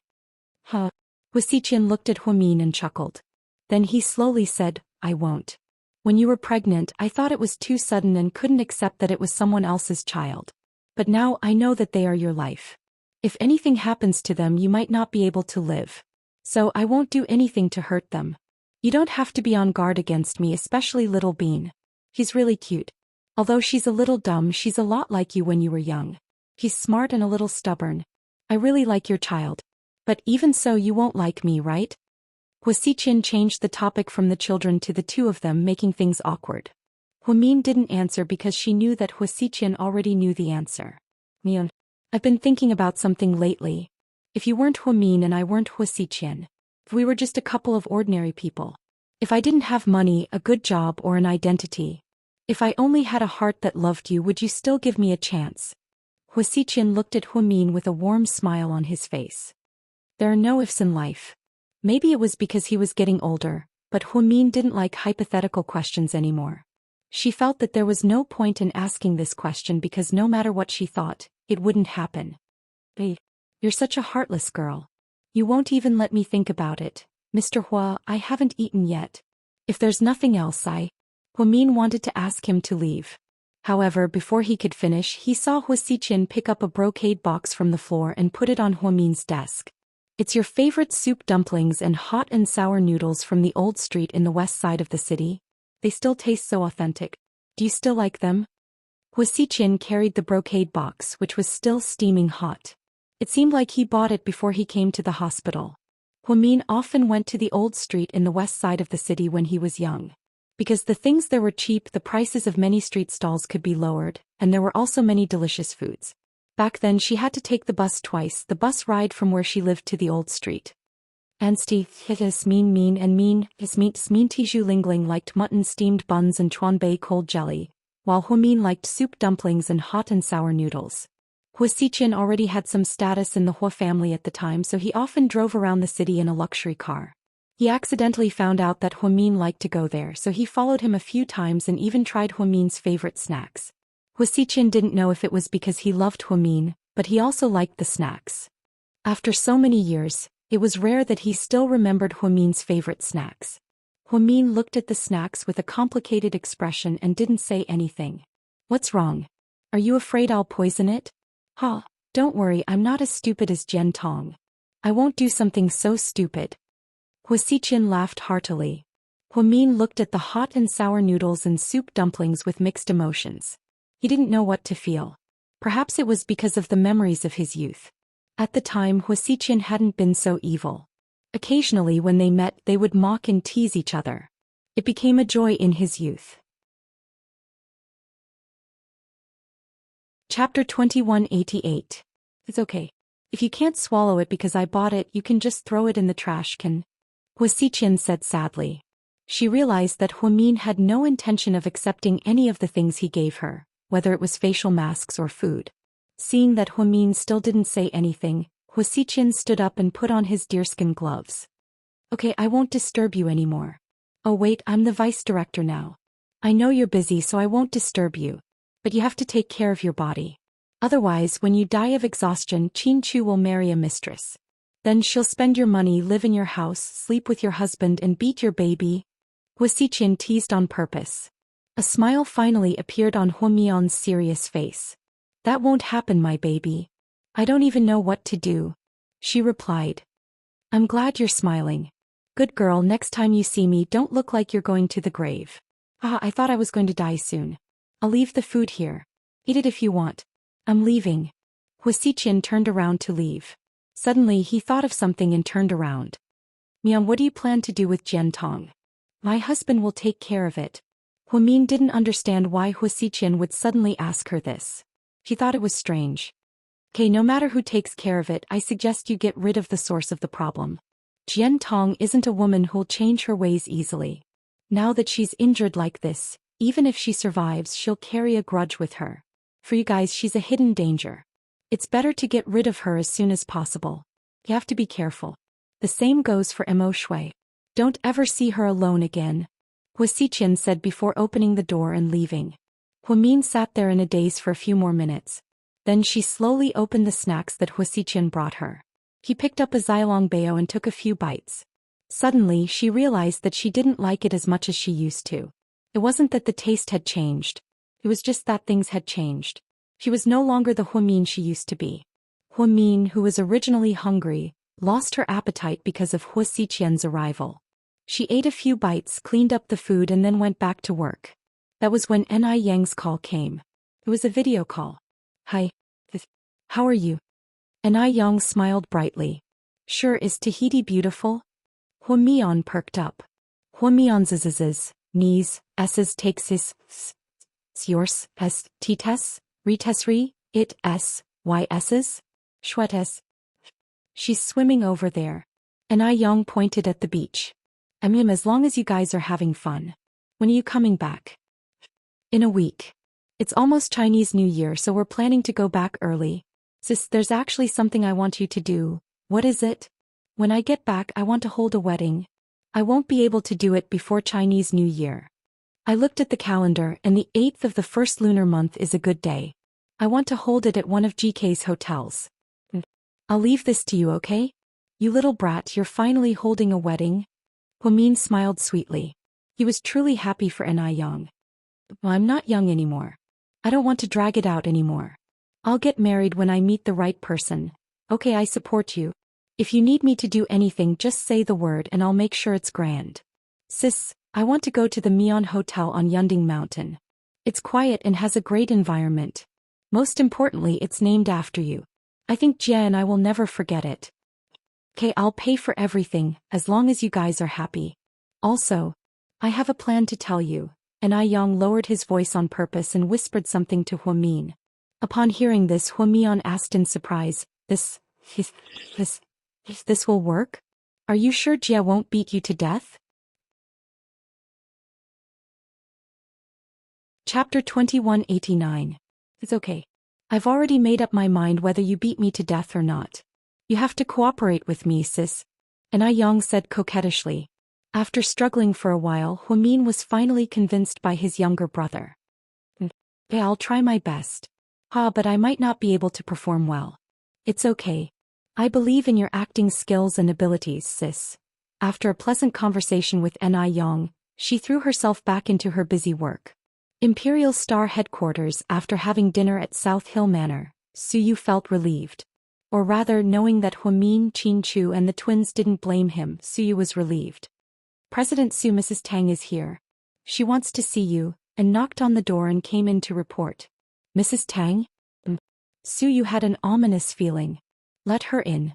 Hua Xiqian looked at Huamin and chuckled. Then he slowly said, "I won't. When you were pregnant, I thought it was too sudden and couldn't accept that it was someone else's child. But now I know that they are your life. If anything happens to them, you might not be able to live. So I won't do anything to hurt them. You don't have to be on guard against me, especially Little Bean. He's really cute. Although she's a little dumb, she's a lot like you when you were young. He's smart and a little stubborn. I really like your child. But even so, you won't like me, right?" Hua Xiqian changed the topic from the children to the two of them, making things awkward. Huamin didn't answer because she knew that Hua Xiqian already knew the answer. "Mian, I've been thinking about something lately. If you weren't Huamin and I weren't Hua Xiqian, if we were just a couple of ordinary people, if I didn't have money, a good job, or an identity, if I only had a heart that loved you, would you still give me a chance?" Hua Xiqian looked at Huamin with a warm smile on his face. There are no ifs in life. Maybe it was because he was getting older, But Huimin didn't like hypothetical questions anymore. She felt that there was no point in asking this question because no matter what she thought, it wouldn't happen. Hey, you're such a heartless girl. You won't even let me think about it. Mr. Hua, I haven't eaten yet. If there's nothing else Huimin wanted to ask him to leave. However, before he could finish, he saw Hua Xiqin pick up a brocade box from the floor and put it on Huimin's desk. It's your favorite soup dumplings and hot and sour noodles from the old street in the west side of the city. They still taste so authentic. Do you still like them? Hua Xiqin carried the brocade box, which was still steaming hot. It seemed like he bought it before he came to the hospital. Huimin often went to the old street in the west side of the city when he was young. Because the things there were cheap, the prices of many street stalls could be lowered, and there were also many delicious foods. Back then she had to take the bus twice, the bus ride from where she lived to the old street. Ansti, hitis mean is meat tiju Lingling liked mutton steamed buns and chuanbei cold jelly, while Huimin liked soup dumplings and hot and sour noodles. Hua Xiqin already had some status in the Hua family at the time, so he often drove around the city in a luxury car. He accidentally found out that Huimin liked to go there, so he followed him a few times and even tried Huimin's favorite snacks. Hua Xiqin didn't know if it was because he loved Huimin, but he also liked the snacks. After so many years, it was rare that he still remembered Huimin's favorite snacks. Huimin looked at the snacks with a complicated expression and didn't say anything. What's wrong? Are you afraid I'll poison it? Ha, don't worry, I'm not as stupid as Jian Tong. I won't do something so stupid. Hua Xiqin laughed heartily. Huimin looked at the hot and sour noodles and soup dumplings with mixed emotions. He didn't know what to feel. Perhaps it was because of the memories of his youth. At the time, Hua Xiqin hadn't been so evil. Occasionally when they met, they would mock and tease each other. It became a joy in his youth. Chapter 2188. It's okay. If you can't swallow it because I bought it, you can just throw it in the trash can. Hua Xiqin said sadly. She realized that Huimin had no intention of accepting any of the things he gave her, whether it was facial masks or food. Seeing that Huimin still didn't say anything, Hua Xiqin stood up and put on his deerskin gloves. Okay, I won't disturb you anymore. Oh wait, I'm the vice director now. I know you're busy, so I won't disturb you. But you have to take care of your body. Otherwise, when you die of exhaustion, Qin Chu will marry a mistress. Then she'll spend your money, live in your house, sleep with your husband and beat your baby. Hua Xiqin teased on purpose. A smile finally appeared on Huimin's serious face. That won't happen, my baby. I don't even know what to do. She replied. I'm glad you're smiling. Good girl, next time you see me, don't look like you're going to the grave. Ah, I thought I was going to die soon. I'll leave the food here. Eat it if you want. I'm leaving. Hua Xiqin turned around to leave. Suddenly he thought of something and turned around. Mian, what do you plan to do with Jian Tong? My husband will take care of it. Huimin didn't understand why Hua Xiqin would suddenly ask her this. She thought it was strange. Okay, no matter who takes care of it, I suggest you get rid of the source of the problem. Jian Tong isn't a woman who'll change her ways easily. Now that she's injured like this, even if she survives, she'll carry a grudge with her. For you guys, she's a hidden danger. It's better to get rid of her as soon as possible. You have to be careful. The same goes for Mo Shui. Don't ever see her alone again. Hua Xiqin said before opening the door and leaving. Huimin sat there in a daze for a few more minutes. Then she slowly opened the snacks that Hua Xiqin brought her. He picked up a Xilong Bao and took a few bites. Suddenly, she realized that she didn't like it as much as she used to. It wasn't that the taste had changed. It was just that things had changed. She was no longer the Huimin she used to be. Huimin, who was originally hungry, lost her appetite because of Hua Xiqian's arrival. She ate a few bites, cleaned up the food and then went back to work. That was when Ni Yang's call came. It was a video call. Hi. How are you? Ni Yang smiled brightly. Sure, is Tahiti beautiful? Huimian perked up. Huimian's knees, s's takes his, yours, s, t-tes, re-tes-re, it, s, y, s's, shwetes. She's swimming over there. Ni Yang pointed at the beach. As long as you guys are having fun. When are you coming back? In a week. It's almost Chinese New Year, so we're planning to go back early. Sis, there's actually something I want you to do. What is it? When I get back, I want to hold a wedding. I won't be able to do it before Chinese New Year. I looked at the calendar and the 8th of the first lunar month is a good day. I want to hold it at one of GK's hotels. I'll leave this to you, okay? You little brat, you're finally holding a wedding? Huamin smiled sweetly. He was truly happy for Ni Yang. Well, I'm not young anymore. I don't want to drag it out anymore. I'll get married when I meet the right person. Okay, I support you. If you need me to do anything, just say the word and I'll make sure it's grand. Sis, I want to go to the Mian Hotel on Yunding Mountain. It's quiet and has a great environment. Most importantly, it's named after you. I think Jia and I will never forget it. Okay, I'll pay for everything, as long as you guys are happy. Also, I have a plan to tell you. And Yang lowered his voice on purpose and whispered something to Huamin. Upon hearing this, Huamian asked in surprise, This will work? Are you sure Jia won't beat you to death? Chapter 2189. It's okay. I've already made up my mind whether you beat me to death or not. You have to cooperate with me, sis. And Yang said coquettishly. After struggling for a while, Huamin was finally convinced by his younger brother. Yeah, I'll try my best. But I might not be able to perform well. It's okay. I believe in your acting skills and abilities, sis. After a pleasant conversation with Ni Yang, she threw herself back into her busy work. Imperial Star headquarters. After having dinner at South Hill Manor, Suyu felt relieved. Or rather, knowing that Huamin, Qin Chu and the twins didn't blame him, Suyu was relieved. President Su, Mrs. Tang is here. She wants to see you, and knocked on the door and came in to report. Mrs. Tang? Suyu had an ominous feeling. Let her in.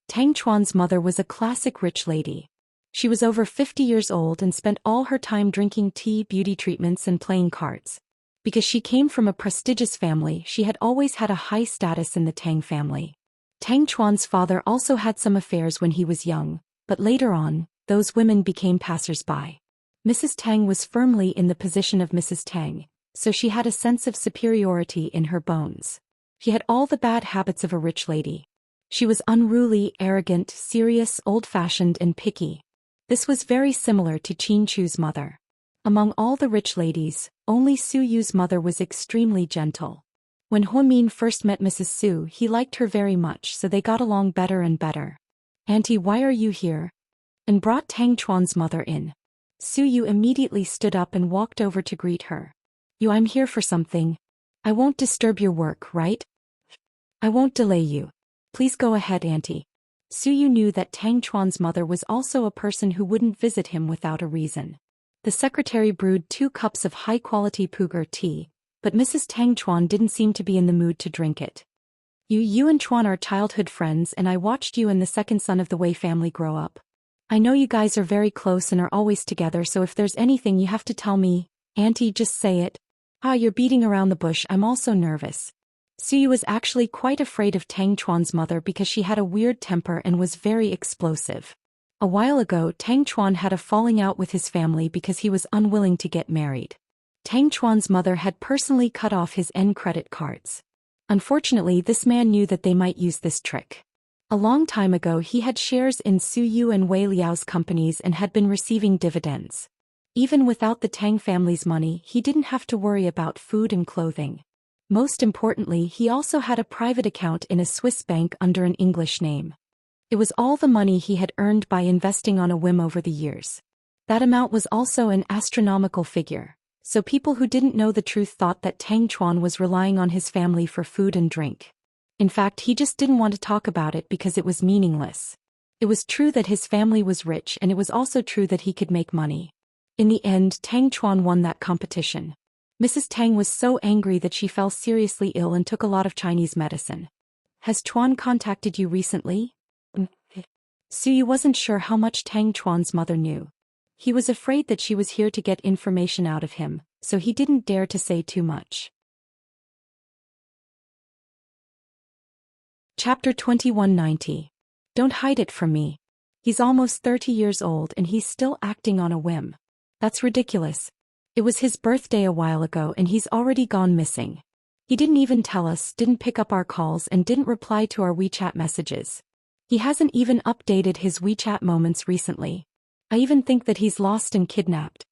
Tang Chuan's mother was a classic rich lady. She was over 50 years old and spent all her time drinking tea, beauty treatments and playing cards. Because she came from a prestigious family, she had always had a high status in the Tang family. Tang Chuan's father also had some affairs when he was young, but later on, those women became passers-by. Mrs. Tang was firmly in the position of Mrs. Tang, so she had a sense of superiority in her bones. She had all the bad habits of a rich lady. She was unruly, arrogant, serious, old-fashioned and picky. This was very similar to Qin Chu's mother. Among all the rich ladies, only Suyu's mother was extremely gentle. When Huamin first met Mrs. Su, he liked her very much, so they got along better and better. Auntie, why are you here? And brought Tang Chuan's mother in. Suyu immediately stood up and walked over to greet her. I'm here for something. I won't disturb your work, right? I won't delay you. Please go ahead, Auntie. Suyu knew that Tang Chuan's mother was also a person who wouldn't visit him without a reason. The secretary brewed 2 cups of high-quality pu'er tea, but Mrs. Tang Chuan didn't seem to be in the mood to drink it. You and Chuan are childhood friends, and I watched you and the second son of the Wei family grow up. I know you guys are very close and are always together, so if there's anything you have to tell me, Auntie, just say it. You're beating around the bush, I'm also nervous. Suyu was actually quite afraid of Tang Chuan's mother because she had a weird temper and was very explosive. A while ago, Tang Chuan had a falling out with his family because he was unwilling to get married. Tang Chuan's mother had personally cut off his credit cards. Unfortunately, this man knew that they might use this trick. A long time ago he had shares in Suyu and Wei Liao's companies and had been receiving dividends. Even without the Tang family's money, he didn't have to worry about food and clothing. Most importantly, he also had a private account in a Swiss bank under an English name. It was all the money he had earned by investing on a whim over the years. That amount was also an astronomical figure, so people who didn't know the truth thought that Tang Chuan was relying on his family for food and drink. In fact, he just didn't want to talk about it because it was meaningless. It was true that his family was rich, and it was also true that he could make money. In the end, Tang Chuan won that competition. Mrs. Tang was so angry that she fell seriously ill and took a lot of Chinese medicine. Has Chuan contacted you recently? Suyu wasn't sure how much Tang Chuan's mother knew. He was afraid that she was here to get information out of him, so he didn't dare to say too much. Chapter 2190. Don't hide it from me. He's almost 30 years old and he's still acting on a whim. That's ridiculous. It was his birthday a while ago and he's already gone missing. He didn't even tell us, didn't pick up our calls and didn't reply to our WeChat messages. He hasn't even updated his WeChat moments recently. I even think that he's lost and kidnapped.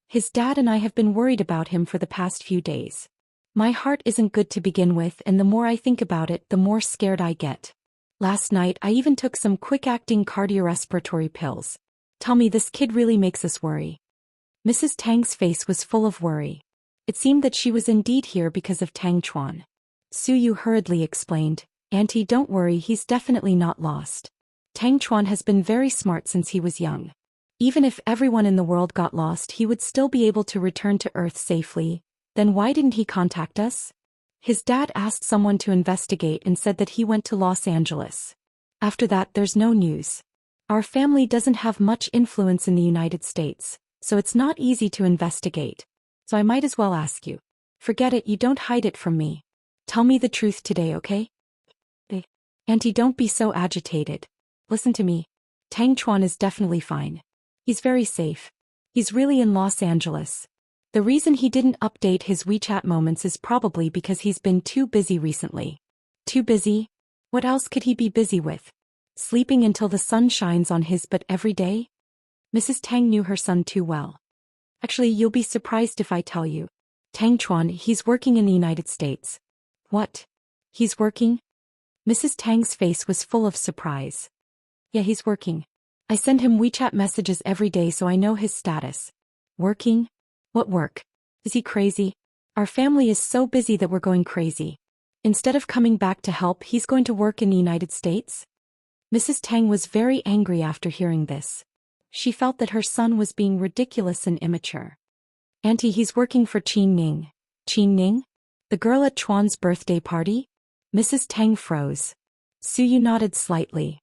His dad and I have been worried about him for the past few days. My heart isn't good to begin with, and the more I think about it, the more scared I get. Last night I even took some quick-acting cardiorespiratory pills. Tell me, this kid really makes us worry. Mrs. Tang's face was full of worry. It seemed that she was indeed here because of Tang Chuan. Su Yu hurriedly explained, "Auntie, don't worry, he's definitely not lost. Tang Chuan has been very smart since he was young. Even if everyone in the world got lost, he would still be able to return to Earth safely. Then why didn't he contact us? His dad asked someone to investigate and said that he went to Los Angeles. After that, there's no news. Our family doesn't have much influence in the United States, so it's not easy to investigate. So I might as well ask you. Forget it, you don't hide it from me. Tell me the truth today, okay?" "Auntie, don't be so agitated. Listen to me. Tang Chuan is definitely fine. He's very safe. He's really in Los Angeles. The reason he didn't update his WeChat moments is probably because he's been too busy recently." "Too busy? What else could he be busy with? Sleeping until the sun shines on his butt every day?" Mrs. Tang knew her son too well. "Actually, you'll be surprised if I tell you. Tang Chuan, he's working in the United States." "What? He's working?" Mrs. Tang's face was full of surprise. "Yeah, he's working. I send him WeChat messages every day so I know his status." "Working? What work? Is he crazy? Our family is so busy that we're going crazy. Instead of coming back to help, he's going to work in the United States?" Mrs. Tang was very angry after hearing this. She felt that her son was being ridiculous and immature. "Auntie, he's working for Qin Ning." "Qin Ning? The girl at Chuan's birthday party?" Mrs. Tang froze. Su Yu nodded slightly.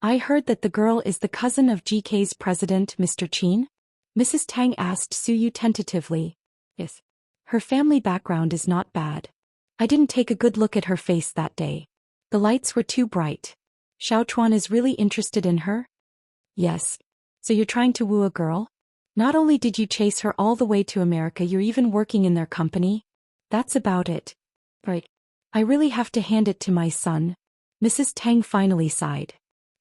"I heard that the girl is the cousin of GK's president, Mr. Qin?" Mrs. Tang asked Su Yu tentatively. "Yes. Her family background is not bad. I didn't take a good look at her face that day. The lights were too bright. Xiao Chuan is really interested in her?" "Yes. So you're trying to woo a girl? Not only did you chase her all the way to America, you're even working in their company? That's about it. Right. I really have to hand it to my son." Mrs. Tang finally sighed.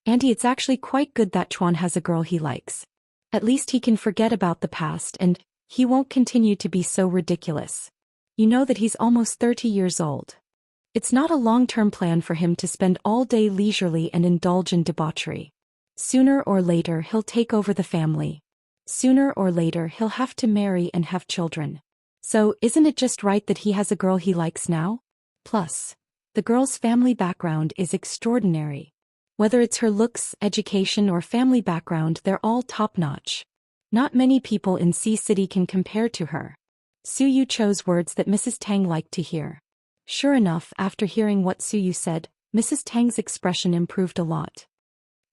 "Auntie, it's actually quite good that Chuan has a girl he likes. At least he can forget about the past and he won't continue to be so ridiculous. You know that he's almost 30 years old. It's not a long-term plan for him to spend all day leisurely and indulge in debauchery. Sooner or later he'll take over the family. Sooner or later he'll have to marry and have children. So isn't it just right that he has a girl he likes now? Plus, the girl's family background is extraordinary. Whether it's her looks, education, or family background, they're all top-notch. Not many people in Sea City can compare to her." Su Yu chose words that Mrs. Tang liked to hear. Sure enough, after hearing what Su Yu said, Mrs. Tang's expression improved a lot.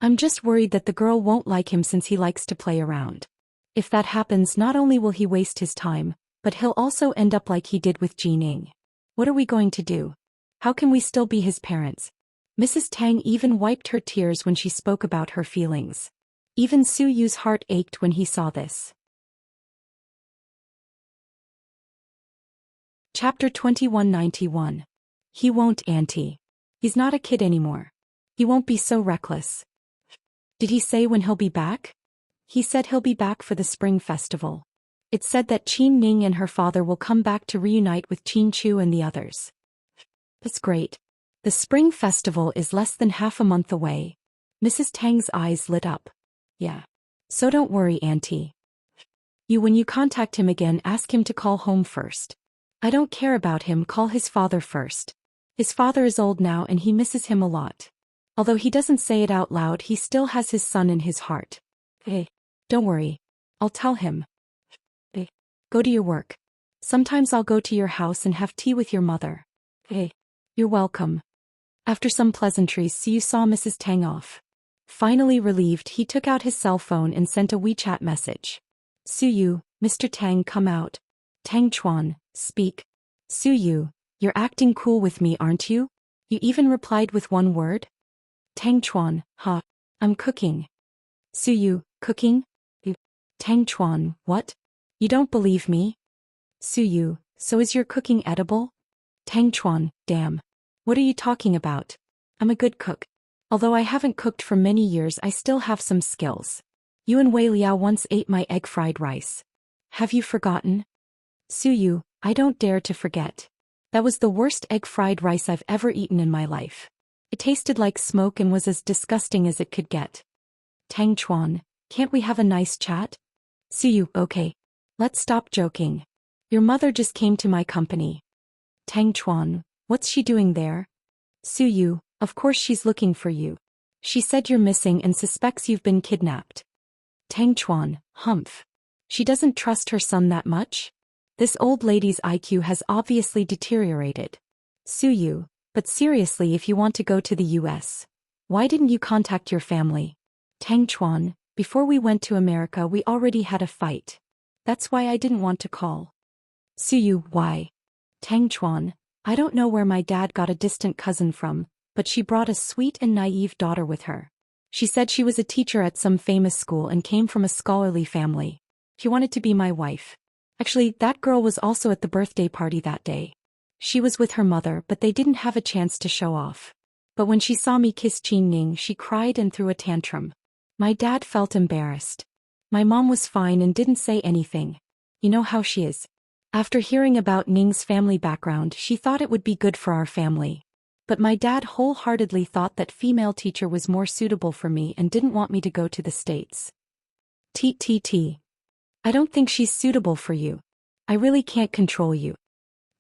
"I'm just worried that the girl won't like him since he likes to play around. If that happens, not only will he waste his time, but he'll also end up like he did with Jining. What are we going to do? How can we still be his parents?" Mrs. Tang even wiped her tears when she spoke about her feelings. Even Su Yu's heart ached when he saw this. Chapter 2191. He won't, Auntie. He's not a kid anymore. He won't be so reckless. "Did he say when he'll be back?" "He said he'll be back for the spring festival. It's said that Qin Ning and her father will come back to reunite with Qin Chu and the others." "That's great. The spring festival is less than half a month away." Mrs. Tang's eyes lit up. "Yeah. So don't worry, Auntie. When you contact him again, ask him to call home first. I don't care about him, call his father first. His father is old now and he misses him a lot. Although he doesn't say it out loud, he still has his son in his heart. Hey, don't worry. I'll tell him. Hey, go to your work. Sometimes I'll go to your house and have tea with your mother." "Hey, you're welcome." After some pleasantries, Siu saw Mrs. Tang off. Finally relieved, he took out his cell phone and sent a WeChat message. "Suyu, Mr. Tang, come out. Tang Chuan, speak. Suyu, you're acting cool with me, aren't you? You even replied with one word?" "Tang Chuan, huh? I'm cooking." "Suyu, cooking? Tang Chuan, what? You don't believe me?" "Suyu, so is your cooking edible?" Tang Chuan, damn. What are you talking about? I'm a good cook. Although I haven't cooked for many years, I still have some skills. You and Wei Liao once ate my egg fried rice. Have you forgotten? Suyu, I don't dare to forget. That was the worst egg fried rice I've ever eaten in my life. It tasted like smoke and was as disgusting as it could get. Tang Chuan, can't we have a nice chat? Suyu, okay. Let's stop joking. Your mother just came to my company. Tang Chuan, what's she doing there? Suyu, of course she's looking for you. She said you're missing and suspects you've been kidnapped. Tang Chuan, humph. She doesn't trust her son that much? This old lady's IQ has obviously deteriorated. Suyu, but seriously, if you want to go to the US, why didn't you contact your family? Tang Chuan, before we went to America we already had a fight. That's why I didn't want to call. Suyu, why? Tang Chuan, I don't know where my dad got a distant cousin from, but she brought a sweet and naive daughter with her. She said she was a teacher at some famous school and came from a scholarly family. She wanted to be my wife. Actually, that girl was also at the birthday party that day. She was with her mother, but they didn't have a chance to show off. But when she saw me kiss Qin Ning, she cried and threw a tantrum. My dad felt embarrassed. My mom was fine and didn't say anything. You know how she is. After hearing about Ning's family background, she thought it would be good for our family. But my dad wholeheartedly thought that female teacher was more suitable for me and didn't want me to go to the States. TTT. I don't think she's suitable for you. I really can't control you.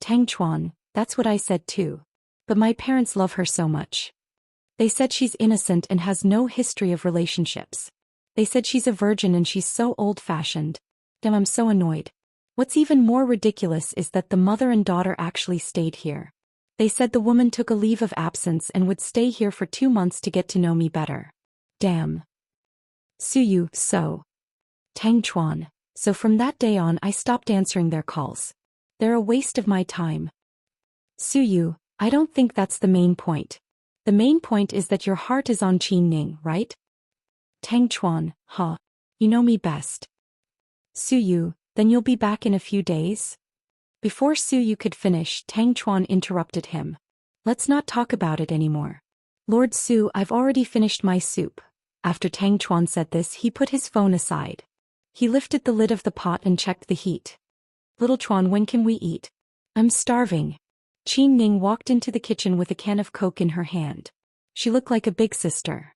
Tang Chuan, that's what I said too. But my parents love her so much. They said she's innocent and has no history of relationships. They said she's a virgin and she's so old-fashioned. Damn, I'm so annoyed. What's even more ridiculous is that the mother and daughter actually stayed here. They said the woman took a leave of absence and would stay here for 2 months to get to know me better. Damn. Suyu, so. Tang Chuan. So from that day on I stopped answering their calls. They're a waste of my time. Suyu, I don't think that's the main point. The main point is that your heart is on Qin Ning, right? Tang Chuan, huh? You know me best. Suyu, then you'll be back in a few days? Before Suyu could finish, Tang Chuan interrupted him. Let's not talk about it anymore. Lord Su, I've already finished my soup. After Tang Chuan said this, he put his phone aside. He lifted the lid of the pot and checked the heat. Little Chuan, when can we eat? I'm starving. Qin Ning walked into the kitchen with a can of Coke in her hand. She looked like a big sister.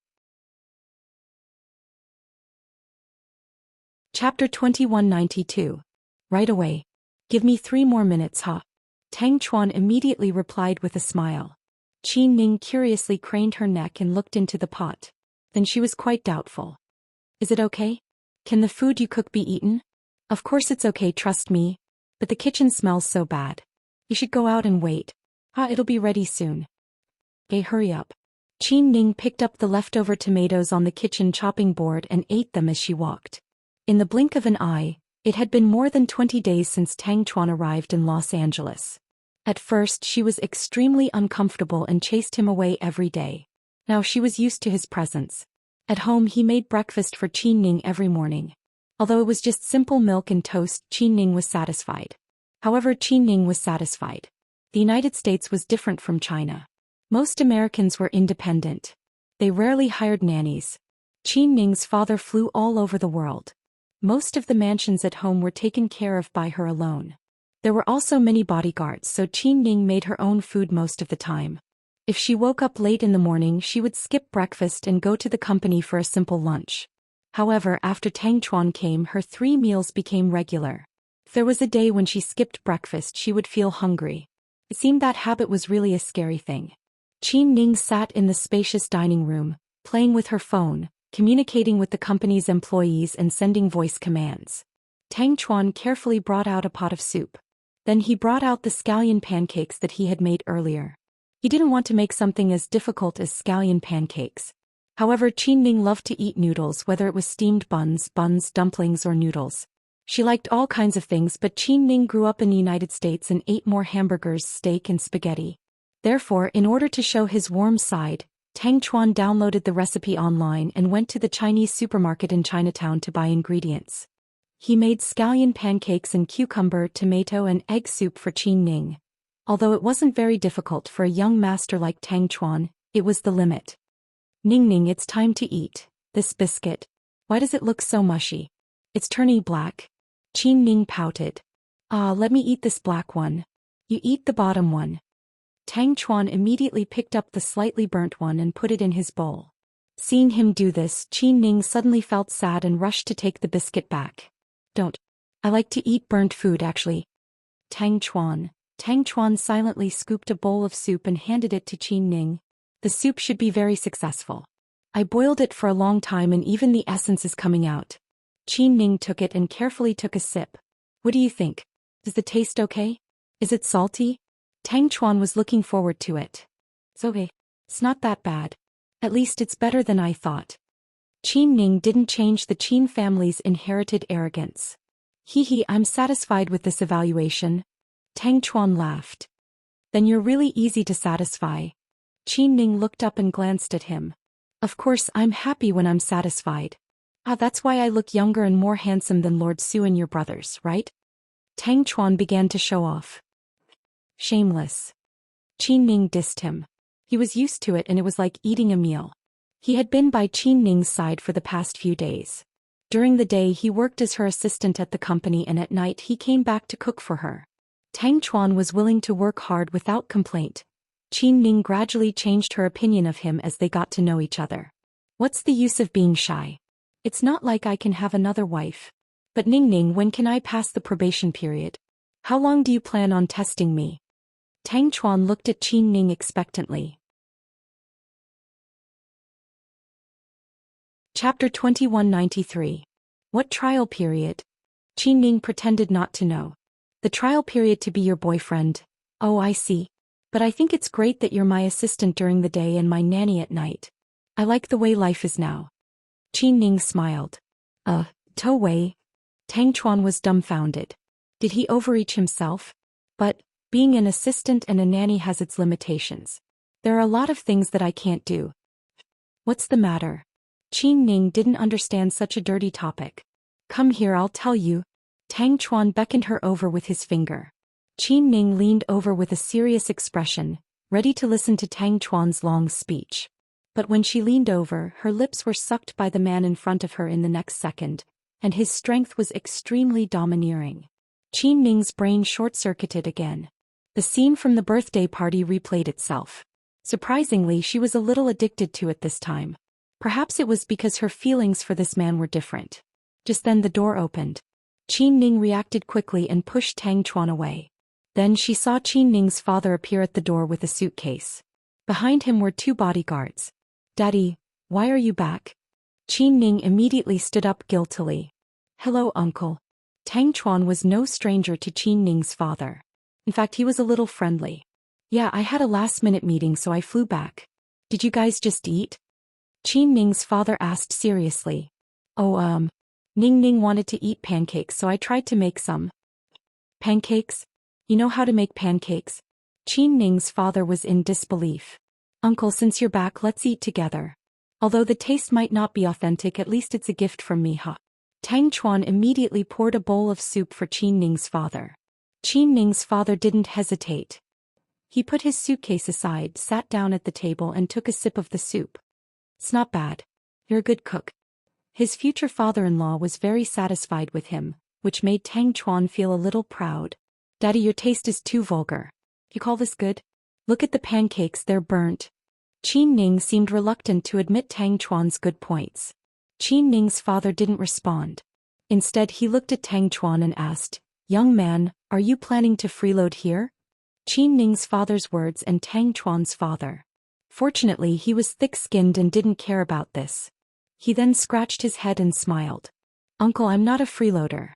Chapter 2192. Right away. Give me 3 more minutes, huh? Tang Chuan immediately replied with a smile. Qin Ning curiously craned her neck and looked into the pot. Then she was quite doubtful. Is it okay? Can the food you cook be eaten? Of course it's okay, trust me. But the kitchen smells so bad. You should go out and wait. It'll be ready soon. Okay, hurry up. Qin Ning picked up the leftover tomatoes on the kitchen chopping board and ate them as she walked. In the blink of an eye, it had been more than 20 days since Tang Chuan arrived in Los Angeles. At first she was extremely uncomfortable and chased him away every day. Now she was used to his presence. At home he made breakfast for Qin Ning every morning. Although it was just simple milk and toast, Qin Ning was satisfied. However, Qin Ning was satisfied. The United States was different from China. Most Americans were independent. They rarely hired nannies. Qin Ning's father flew all over the world. Most of the mansions at home were taken care of by her alone. There were also many bodyguards, so Qin Ning made her own food most of the time. If she woke up late in the morning, she would skip breakfast and go to the company for a simple lunch. However, after Tang Chuan came, her 3 meals became regular. If there was a day when she skipped breakfast, she would feel hungry. It seemed that habit was really a scary thing. Qin Ning sat in the spacious dining room, playing with her phone, communicating with the company's employees and sending voice commands. Tang Chuan carefully brought out a pot of soup. Then he brought out the scallion pancakes that he had made earlier. He didn't want to make something as difficult as scallion pancakes. However, Qin Ning loved to eat noodles, whether it was steamed buns, dumplings or noodles. She liked all kinds of things, but Qin Ning grew up in the United States and ate more hamburgers, steak and spaghetti. Therefore, in order to show his warm side, Tang Chuan downloaded the recipe online and went to the Chinese supermarket in Chinatown to buy ingredients. He made scallion pancakes and cucumber, tomato and egg soup for Qin Ning. Although it wasn't very difficult for a young master like Tang Chuan, it was the limit. Ning Ning, it's time to eat. This biscuit. Why does it look so mushy? It's turning black. Qin Ning pouted. Ah, let me eat this black one. You eat the bottom one. Tang Chuan immediately picked up the slightly burnt one and put it in his bowl. Seeing him do this, Qin Ning suddenly felt sad and rushed to take the biscuit back. Don't. I like to eat burnt food actually. Tang Chuan silently scooped a bowl of soup and handed it to Qin Ning. The soup should be very successful. I boiled it for a long time and even the essence is coming out. Qin Ning took it and carefully took a sip. What do you think? Does the taste okay? Is it salty? Tang Chuan was looking forward to it. It's okay. It's not that bad. At least it's better than I thought. Qin Ning didn't change the Qin family's inherited arrogance. Hee, I'm satisfied with this evaluation. Tang Chuan laughed. Then you're really easy to satisfy. Qin Ning looked up and glanced at him. Of course I'm happy when I'm satisfied. Ah, that's why I look younger and more handsome than Lord Su and your brothers, right? Tang Chuan began to show off. Shameless. Qin Ning dissed him. He was used to it and it was like eating a meal. He had been by Qin Ning's side for the past few days. During the day he worked as her assistant at the company and at night he came back to cook for her. Tang Chuan was willing to work hard without complaint. Qin Ning gradually changed her opinion of him as they got to know each other. What's the use of being shy? It's not like I can have another wife. But Ning, when can I pass the probation period? How long do you plan on testing me? Tang Chuan looked at Qin Ning expectantly. Chapter 2193. What trial period? Qin Ning pretended not to know. The trial period to be your boyfriend. Oh, I see. But I think it's great that you're my assistant during the day and my nanny at night. I like the way life is now. Qin Ning smiled. To Wei. Tang Chuan was dumbfounded. Did he overreach himself? But, being an assistant and a nanny has its limitations. There are a lot of things that I can't do. What's the matter? Qin Ning didn't understand such a dirty topic. Come here, I'll tell you. Tang Chuan beckoned her over with his finger. Qin Ning leaned over with a serious expression, ready to listen to Tang Chuan's long speech. But when she leaned over, her lips were sucked by the man in front of her in the next second, and his strength was extremely domineering. Qin Ning's brain short-circuited again. The scene from the birthday party replayed itself. Surprisingly, she was a little addicted to it this time. Perhaps it was because her feelings for this man were different. Just then the door opened. Qin Ning reacted quickly and pushed Tang Chuan away. Then she saw Qin Ning's father appear at the door with a suitcase. Behind him were two bodyguards. Daddy, why are you back? Qin Ning immediately stood up guiltily. Hello, uncle. Tang Chuan was no stranger to Qin Ning's father. In fact, he was a little friendly. Yeah, I had a last-minute meeting so I flew back. Did you guys just eat? Qin Ning's father asked seriously. Oh, Ning wanted to eat pancakes so I tried to make some. Pancakes? You know how to make pancakes? Qin Ning's father was in disbelief. Uncle, since you're back, let's eat together. Although the taste might not be authentic, at least it's a gift from me, huh? Tang Chuan immediately poured a bowl of soup for Qin Ning's father. Qin Ning's father didn't hesitate. He put his suitcase aside, sat down at the table and took a sip of the soup. It's not bad. You're a good cook. His future father-in-law was very satisfied with him, which made Tang Chuan feel a little proud. Daddy, your taste is too vulgar. You call this good? Look at the pancakes, they're burnt. Qin Ning seemed reluctant to admit Tang Chuan's good points. Qin Ning's father didn't respond. Instead, he looked at Tang Chuan and asked, Young man, are you planning to freeload here? Qin Ning's father's words and Tang Chuan's father. Fortunately, he was thick-skinned and didn't care about this. He then scratched his head and smiled. Uncle, I'm not a freeloader.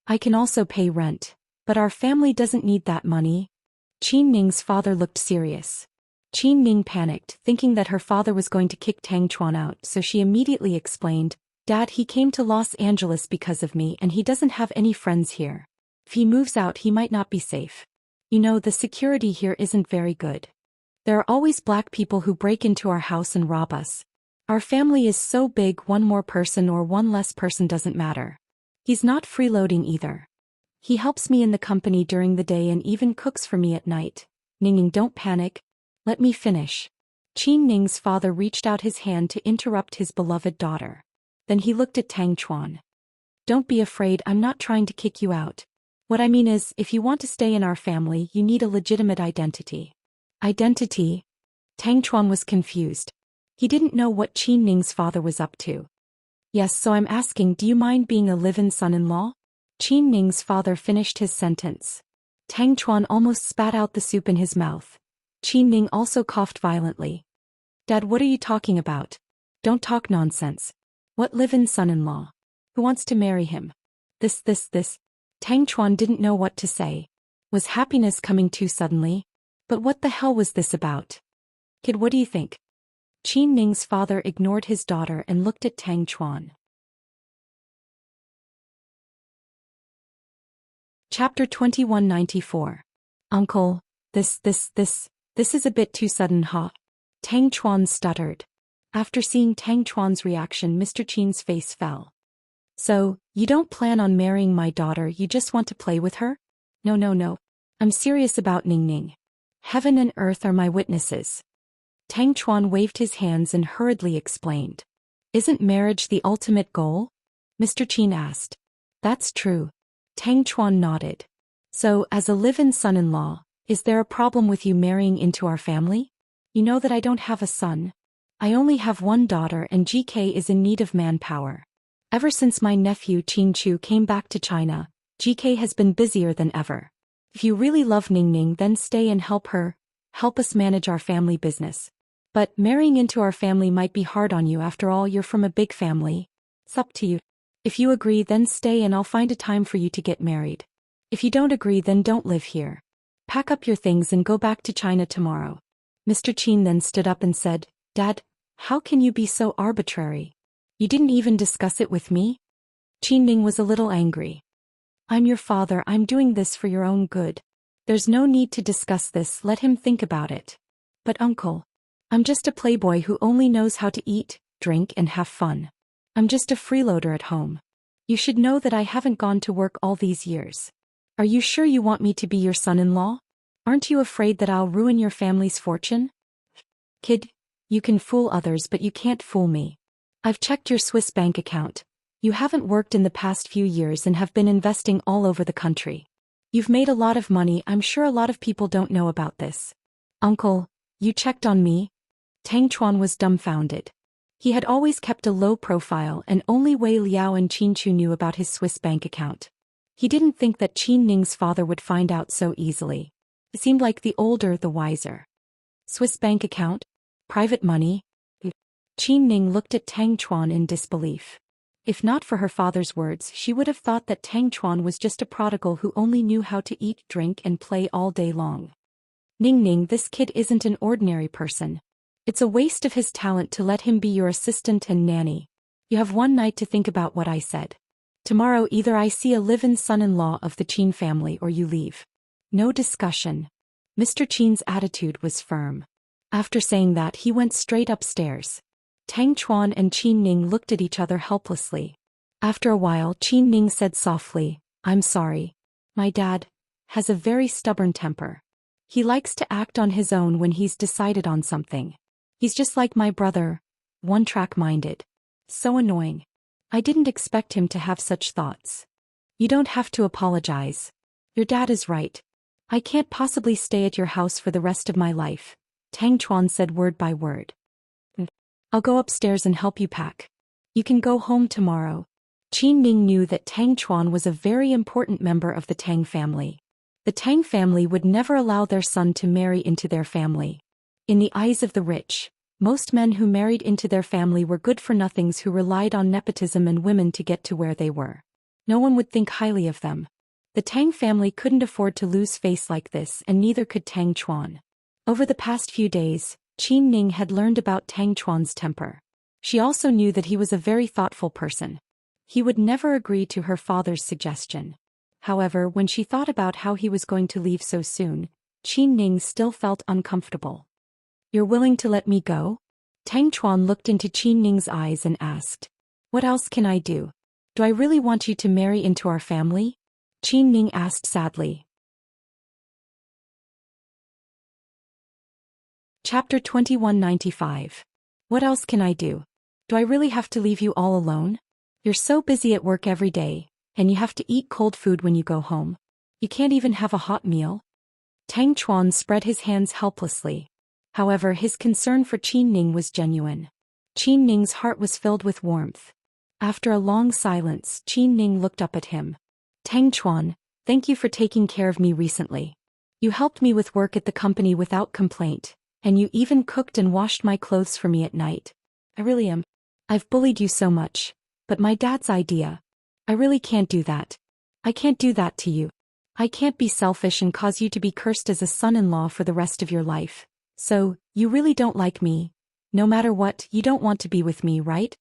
I can also pay rent. But our family doesn't need that money. Qin Ning's father looked serious. Qin Ning panicked, thinking that her father was going to kick Tang Chuan out, so she immediately explained, Dad, he came to Los Angeles because of me and he doesn't have any friends here. If he moves out, he might not be safe. You know, the security here isn't very good. There are always black people who break into our house and rob us. Our family is so big, one more person or one less person doesn't matter. He's not freeloading either. He helps me in the company during the day and even cooks for me at night. Ning, don't panic. Let me finish. Qin Ning's father reached out his hand to interrupt his beloved daughter. Then he looked at Tang Chuan. Don't be afraid, I'm not trying to kick you out. What I mean is, if you want to stay in our family, you need a legitimate identity. Identity? Tang Chuan was confused. He didn't know what Qin Ning's father was up to. Yes, so I'm asking, do you mind being a live-in son-in-law? Qin Ning's father finished his sentence. Tang Chuan almost spat out the soup in his mouth. Qin Ning also coughed violently. Dad, what are you talking about? Don't talk nonsense. What live-in son-in-law? Who wants to marry him? This. Tang Chuan didn't know what to say. Was happiness coming too suddenly? But what the hell was this about? Kid, what do you think? Qin Ning's father ignored his daughter and looked at Tang Chuan. Chapter 2194. Uncle, this is a bit too sudden, huh? Tang Chuan stuttered. After seeing Tang Chuan's reaction, Mr. Qin's face fell. So, you don't plan on marrying my daughter, you just want to play with her? No. I'm serious about Ning Ning. Heaven and earth are my witnesses. Tang Chuan waved his hands and hurriedly explained. Isn't marriage the ultimate goal? Mr. Qin asked. That's true. Tang Chuan nodded. So, as a live-in son-in-law, is there a problem with you marrying into our family? You know that I don't have a son. I only have one daughter and GK is in need of manpower. Ever since my nephew Qin Chu came back to China, GK has been busier than ever. If you really love Ning Ning, then stay and help her. Help us manage our family business. But marrying into our family might be hard on you, after all you're from a big family. It's up to you. If you agree, then stay and I'll find a time for you to get married. If you don't agree, then don't live here. Pack up your things and go back to China tomorrow. Mr. Qin then stood up and said, Dad, how can you be so arbitrary? You didn't even discuss it with me? Qin Ning was a little angry. I'm your father, I'm doing this for your own good. There's no need to discuss this, let him think about it. But uncle, I'm just a playboy who only knows how to eat, drink and have fun. I'm just a freeloader at home. You should know that I haven't gone to work all these years. Are you sure you want me to be your son-in-law? Aren't you afraid that I'll ruin your family's fortune? Kid, you can fool others but you can't fool me. I've checked your Swiss bank account. You haven't worked in the past few years and have been investing all over the country. You've made a lot of money, I'm sure a lot of people don't know about this. Uncle, you checked on me? Tang Chuan was dumbfounded. He had always kept a low profile and only Wei Liao and Qin Chu knew about his Swiss bank account. He didn't think that Qin Ning's father would find out so easily. It seemed like the older the wiser. Swiss bank account? Private money? Qin Ning looked at Tang Chuan in disbelief. If not for her father's words, she would have thought that Tang Chuan was just a prodigal who only knew how to eat, drink and play all day long. Ning Ning, this kid isn't an ordinary person. It's a waste of his talent to let him be your assistant and nanny. You have one night to think about what I said. Tomorrow either I see a live-in son-in-law of the Qin family or you leave. No discussion. Mr. Qin's attitude was firm. After saying that, he went straight upstairs. Tang Chuan and Qin Ning looked at each other helplessly. After a while, Qin Ning said softly, I'm sorry. My dad has a very stubborn temper. He likes to act on his own when he's decided on something. He's just like my brother, one-track-minded. So annoying. I didn't expect him to have such thoughts. You don't have to apologize. Your dad is right. I can't possibly stay at your house for the rest of my life, Tang Chuan said word by word. I'll go upstairs and help you pack. You can go home tomorrow. Qin Ning knew that Tang Chuan was a very important member of the Tang family. The Tang family would never allow their son to marry into their family. In the eyes of the rich, most men who married into their family were good-for-nothings who relied on nepotism and women to get to where they were. No one would think highly of them. The Tang family couldn't afford to lose face like this, and neither could Tang Chuan. Over the past few days, Qin Ning had learned about Tang Chuan's temper. She also knew that he was a very thoughtful person. He would never agree to her father's suggestion. However, when she thought about how he was going to leave so soon, Qin Ning still felt uncomfortable. You're willing to let me go? Tang Chuan looked into Qin Ning's eyes and asked. What else can I do? Do I really want you to marry into our family? Qin Ning asked sadly. Chapter 2195. What else can I do? Do I really have to leave you all alone? You're so busy at work every day, and you have to eat cold food when you go home. You can't even have a hot meal? Tang Chuan spread his hands helplessly. However, his concern for Qin Ning was genuine. Qin Ning's heart was filled with warmth. After a long silence, Qin Ning looked up at him. Tang Chuan, thank you for taking care of me recently. You helped me with work at the company without complaint, and you even cooked and washed my clothes for me at night. I really am. I've bullied you so much, but my dad's idea. I really can't do that. I can't do that to you. I can't be selfish and cause you to be cursed as a son-in-law for the rest of your life. So, you really don't like me. No matter what, you don't want to be with me, right?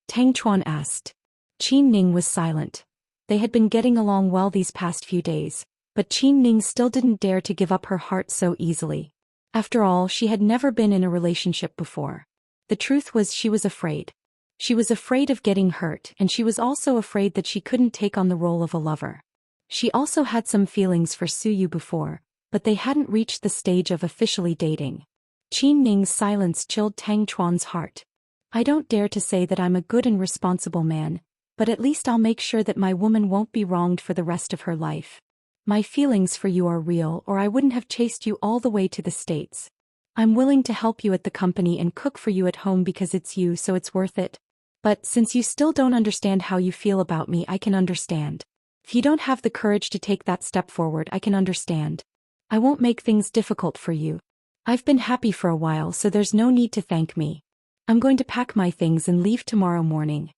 Tang Chuan asked. Qin Ning was silent. They had been getting along well these past few days, but Qin Ning still didn't dare to give up her heart so easily. After all, she had never been in a relationship before. The truth was she was afraid. She was afraid of getting hurt, and she was also afraid that she couldn't take on the role of a lover. She also had some feelings for Suyu before, but they hadn't reached the stage of officially dating. Qin Ning's silence chilled Tang Chuan's heart. I don't dare to say that I'm a good and responsible man, but at least I'll make sure that my woman won't be wronged for the rest of her life. My feelings for you are real, or I wouldn't have chased you all the way to the States. I'm willing to help you at the company and cook for you at home because it's you, so it's worth it. But since you still don't understand how you feel about me, I can understand. If you don't have the courage to take that step forward, I can understand. I won't make things difficult for you. I've been happy for a while, so there's no need to thank me. I'm going to pack my things and leave tomorrow morning.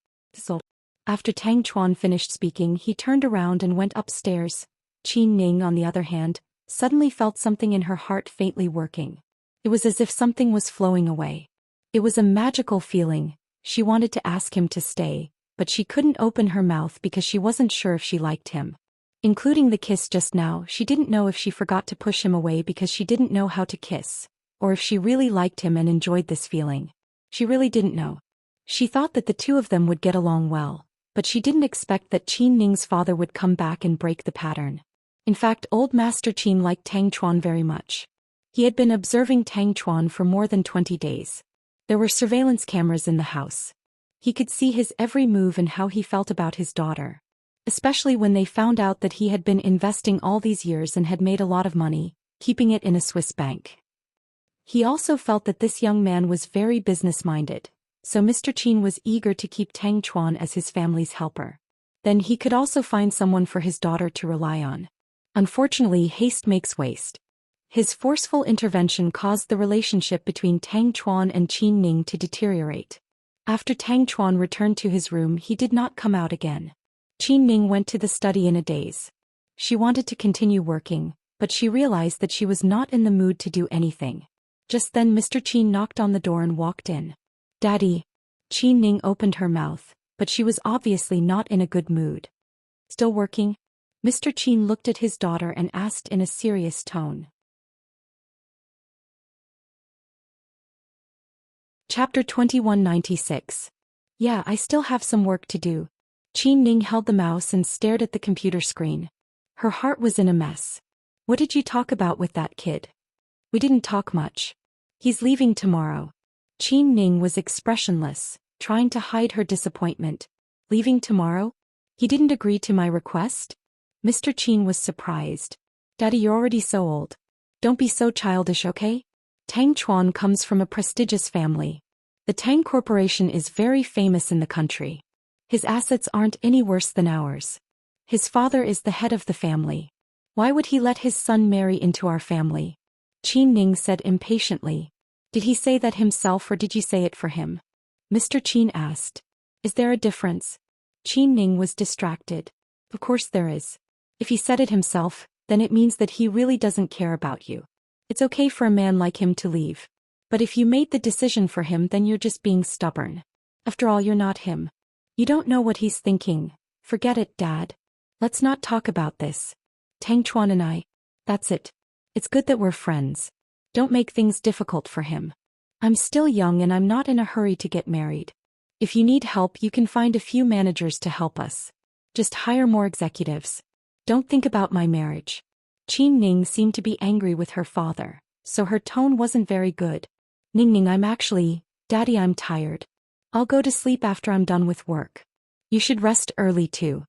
After Tang Chuan finished speaking, he turned around and went upstairs. Qin Ning, on the other hand, suddenly felt something in her heart faintly working. It was as if something was flowing away. It was a magical feeling. She wanted to ask him to stay, but she couldn't open her mouth because she wasn't sure if she liked him. Including the kiss just now, she didn't know if she forgot to push him away because she didn't know how to kiss, or if she really liked him and enjoyed this feeling. She really didn't know. She thought that the two of them would get along well, but she didn't expect that Qin Ning's father would come back and break the pattern. In fact, old Master Qin liked Tang Chuan very much. He had been observing Tang Chuan for more than 20 days. There were surveillance cameras in the house. He could see his every move and how he felt about his daughter. Especially when they found out that he had been investing all these years and had made a lot of money, keeping it in a Swiss bank. He also felt that this young man was very business-minded, so Mr. Qin was eager to keep Tang Chuan as his family's helper. Then he could also find someone for his daughter to rely on. Unfortunately, haste makes waste. His forceful intervention caused the relationship between Tang Chuan and Qin Ning to deteriorate. After Tang Chuan returned to his room, he did not come out again. Qin Ning went to the study in a daze. She wanted to continue working, but she realized that she was not in the mood to do anything. Just then Mr. Qin knocked on the door and walked in. Daddy. Qin Ning opened her mouth, but she was obviously not in a good mood. Still working? Mr. Qin looked at his daughter and asked in a serious tone. Chapter 2196. Yeah, I still have some work to do. Qin Ning held the mouse and stared at the computer screen. Her heart was in a mess. What did you talk about with that kid? We didn't talk much. He's leaving tomorrow. Qin Ning was expressionless, trying to hide her disappointment. Leaving tomorrow? He didn't agree to my request? Mr. Qin was surprised. Daddy, you're already so old. Don't be so childish, okay? Tang Chuan comes from a prestigious family. The Tang Corporation is very famous in the country. His assets aren't any worse than ours. His father is the head of the family. Why would he let his son marry into our family? Qin Ning said impatiently. Did he say that himself or did you say it for him? Mr. Qin asked. Is there a difference? Qin Ning was distracted. Of course there is. If he said it himself, then it means that he really doesn't care about you. It's okay for a man like him to leave. But if you made the decision for him, then you're just being stubborn. After all, you're not him. You don't know what he's thinking. Forget it, Dad. Let's not talk about this. Tang Chuan and I. That's it. It's good that we're friends. Don't make things difficult for him. I'm still young and I'm not in a hurry to get married. If you need help, you can find a few managers to help us. Just hire more executives. Don't think about my marriage. Qin Ning seemed to be angry with her father, so her tone wasn't very good. Ning, I'm actually, Daddy, I'm tired. I'll go to sleep after I'm done with work. You should rest early too.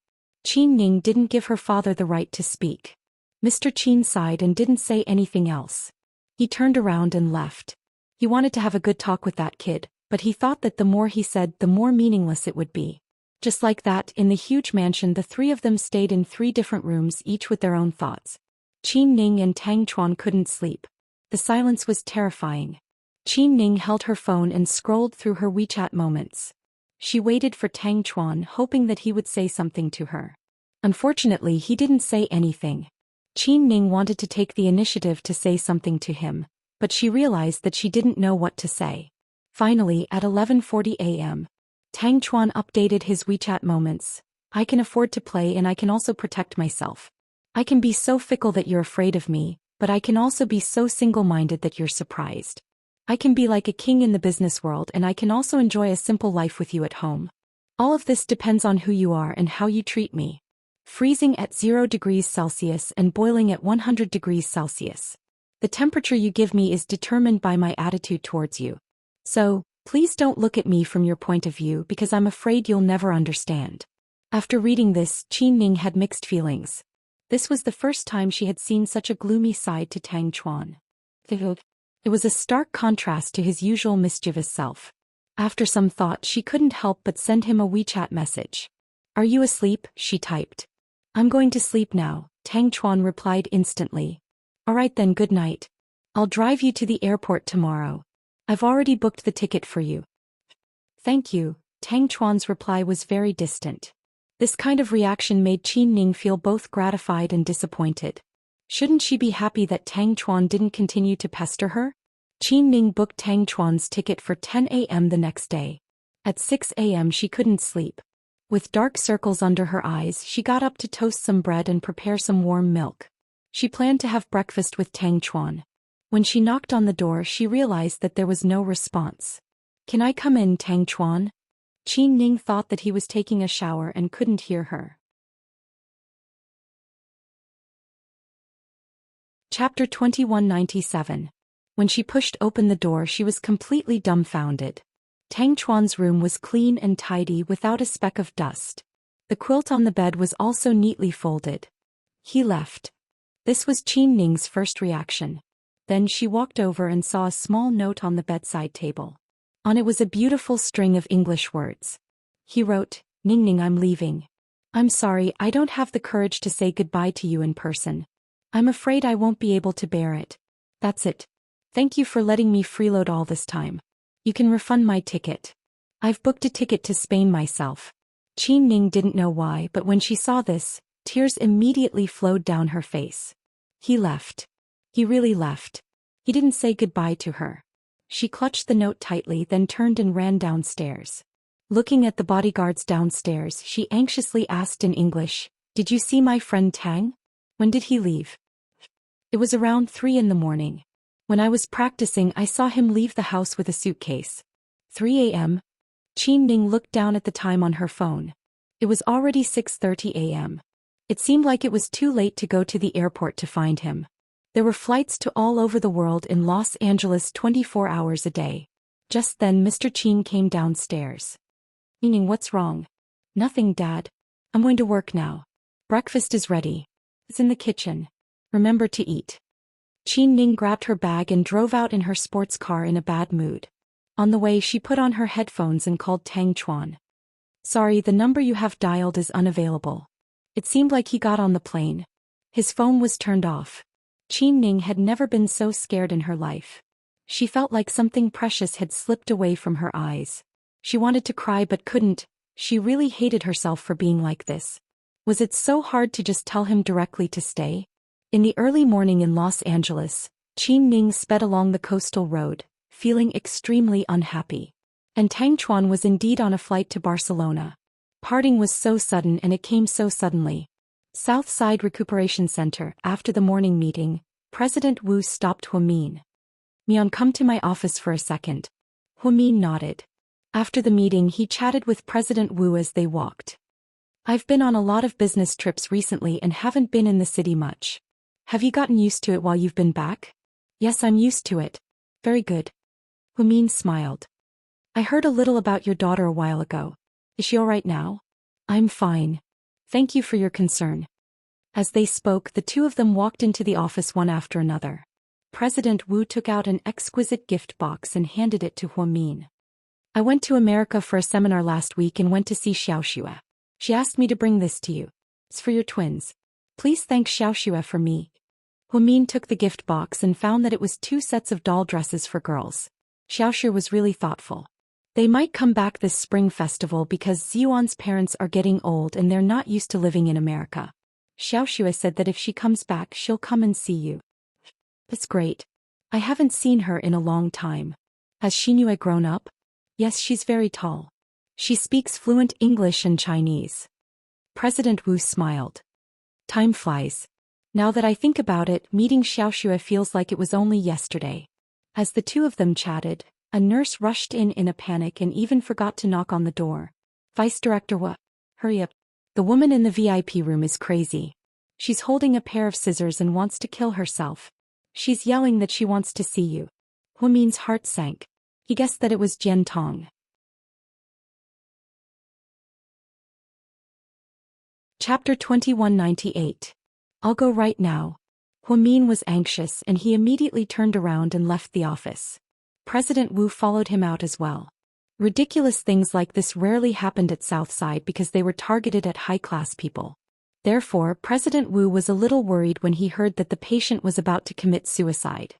Qin Ning didn't give her father the right to speak. Mr. Qin sighed and didn't say anything else. He turned around and left. He wanted to have a good talk with that kid, but he thought that the more he said, the more meaningless it would be. Just like that, in the huge mansion, the three of them stayed in 3 different rooms, each with their own thoughts. Qin Ning and Tang Chuan couldn't sleep. The silence was terrifying. Qin Ning held her phone and scrolled through her WeChat moments. She waited for Tang Chuan, hoping that he would say something to her. Unfortunately, he didn't say anything. Qin Ning wanted to take the initiative to say something to him, but she realized that she didn't know what to say. Finally, at 11:40 a.m., Tang Chuan updated his WeChat moments. I can afford to play and I can also protect myself. I can be so fickle that you're afraid of me, but I can also be so single-minded that you're surprised. I can be like a king in the business world and I can also enjoy a simple life with you at home. All of this depends on who you are and how you treat me. Freezing at 0 degrees Celsius and boiling at 100 degrees Celsius. The temperature you give me is determined by my attitude towards you. So, please don't look at me from your point of view because I'm afraid you'll never understand. After reading this, Qin Ning had mixed feelings. This was the first time she had seen such a gloomy side to Tang Chuan. It was a stark contrast to his usual mischievous self. After some thought, she couldn't help but send him a WeChat message. Are you asleep? She typed. I'm going to sleep now, Tang Chuan replied instantly. Alright then, good night. I'll drive you to the airport tomorrow. I've already booked the ticket for you. Thank you. Tang Chuan's reply was very distant. This kind of reaction made Qin Ning feel both gratified and disappointed. Shouldn't she be happy that Tang Chuan didn't continue to pester her? Qin Ning booked Tang Chuan's ticket for 10 a.m. the next day. At 6 a.m. she couldn't sleep. With dark circles under her eyes, she got up to toast some bread and prepare some warm milk. She planned to have breakfast with Tang Chuan. When she knocked on the door, she realized that there was no response. Can I come in, Tang Chuan? Qin Ning thought that he was taking a shower and couldn't hear her. Chapter 2197. When she pushed open the door, she was completely dumbfounded. Tang Chuan's room was clean and tidy without a speck of dust. The quilt on the bed was also neatly folded. He left. This was Qin Ning's first reaction. Then she walked over and saw a small note on the bedside table. On it was a beautiful string of English words. He wrote, Ning Ning, I'm leaving. I'm sorry, I don't have the courage to say goodbye to you in person. I'm afraid I won't be able to bear it. That's it. Thank you for letting me freeload all this time. You can refund my ticket. I've booked a ticket to Spain myself. Qin Ning didn't know why, but when she saw this, tears immediately flowed down her face. He left. He really left. He didn't say goodbye to her. She clutched the note tightly, then turned and ran downstairs. Looking at the bodyguards downstairs, she anxiously asked in English, Did you see my friend Tang? When did he leave? It was around 3 in the morning. When I was practicing, I saw him leave the house with a suitcase. 3 a.m. Qin Ning looked down at the time on her phone. It was already 6:30 a.m. It seemed like it was too late to go to the airport to find him. There were flights to all over the world in Los Angeles 24 hours a day. Just then Mr. Qin came downstairs. Meaning, what's wrong? Nothing, Dad. I'm going to work now. Breakfast is ready. It's in the kitchen. Remember to eat. Qin Ning grabbed her bag and drove out in her sports car in a bad mood. On the way, she put on her headphones and called Tang Chuan. Sorry, the number you have dialed is unavailable. It seemed like he got on the plane. His phone was turned off. Qin Ning had never been so scared in her life. She felt like something precious had slipped away from her eyes. She wanted to cry but couldn't. She really hated herself for being like this. Was it so hard to just tell him directly to stay? In the early morning in Los Angeles, Qin Ning sped along the coastal road, feeling extremely unhappy. And Tang Chuan was indeed on a flight to Barcelona. Parting was so sudden and it came so suddenly. Southside Recuperation Center. After the morning meeting, President Wu stopped Huamin. Mian, come to my office for a second. Huamin nodded. After the meeting, he chatted with President Wu as they walked. I've been on a lot of business trips recently and haven't been in the city much. Have you gotten used to it while you've been back? Yes, I'm used to it. Very good. Huamin smiled. I heard a little about your daughter a while ago. Is she all right now? I'm fine. Thank you for your concern. As they spoke, the two of them walked into the office one after another. President Wu took out an exquisite gift box and handed it to Huamin. I went to America for a seminar last week and went to see Xiaoxue. She asked me to bring this to you. It's for your twins. Please thank Xiaoxue for me. Huamin took the gift box and found that it was 2 sets of doll dresses for girls. Xiaoxue was really thoughtful. They might come back this spring festival because Ziyuan's parents are getting old and they're not used to living in America. Xiaoxue said that if she comes back she'll come and see you. That's great. I haven't seen her in a long time. Has Xinyue grown up? Yes, she's very tall. She speaks fluent English and Chinese. President Wu smiled. Time flies. Now that I think about it, meeting Xiaoxue feels like it was only yesterday. As the two of them chatted, a nurse rushed in a panic and even forgot to knock on the door. Vice Director Wu, hurry up. The woman in the VIP room is crazy. She's holding a pair of scissors and wants to kill herself. She's yelling that she wants to see you. Huamin's heart sank. He guessed that it was Jian Tong. Chapter 2198. I'll go right now. Huamin was anxious and he immediately turned around and left the office. President Wu followed him out as well. Ridiculous things like this rarely happened at Southside because they were targeted at high-class people. Therefore, President Wu was a little worried when he heard that the patient was about to commit suicide.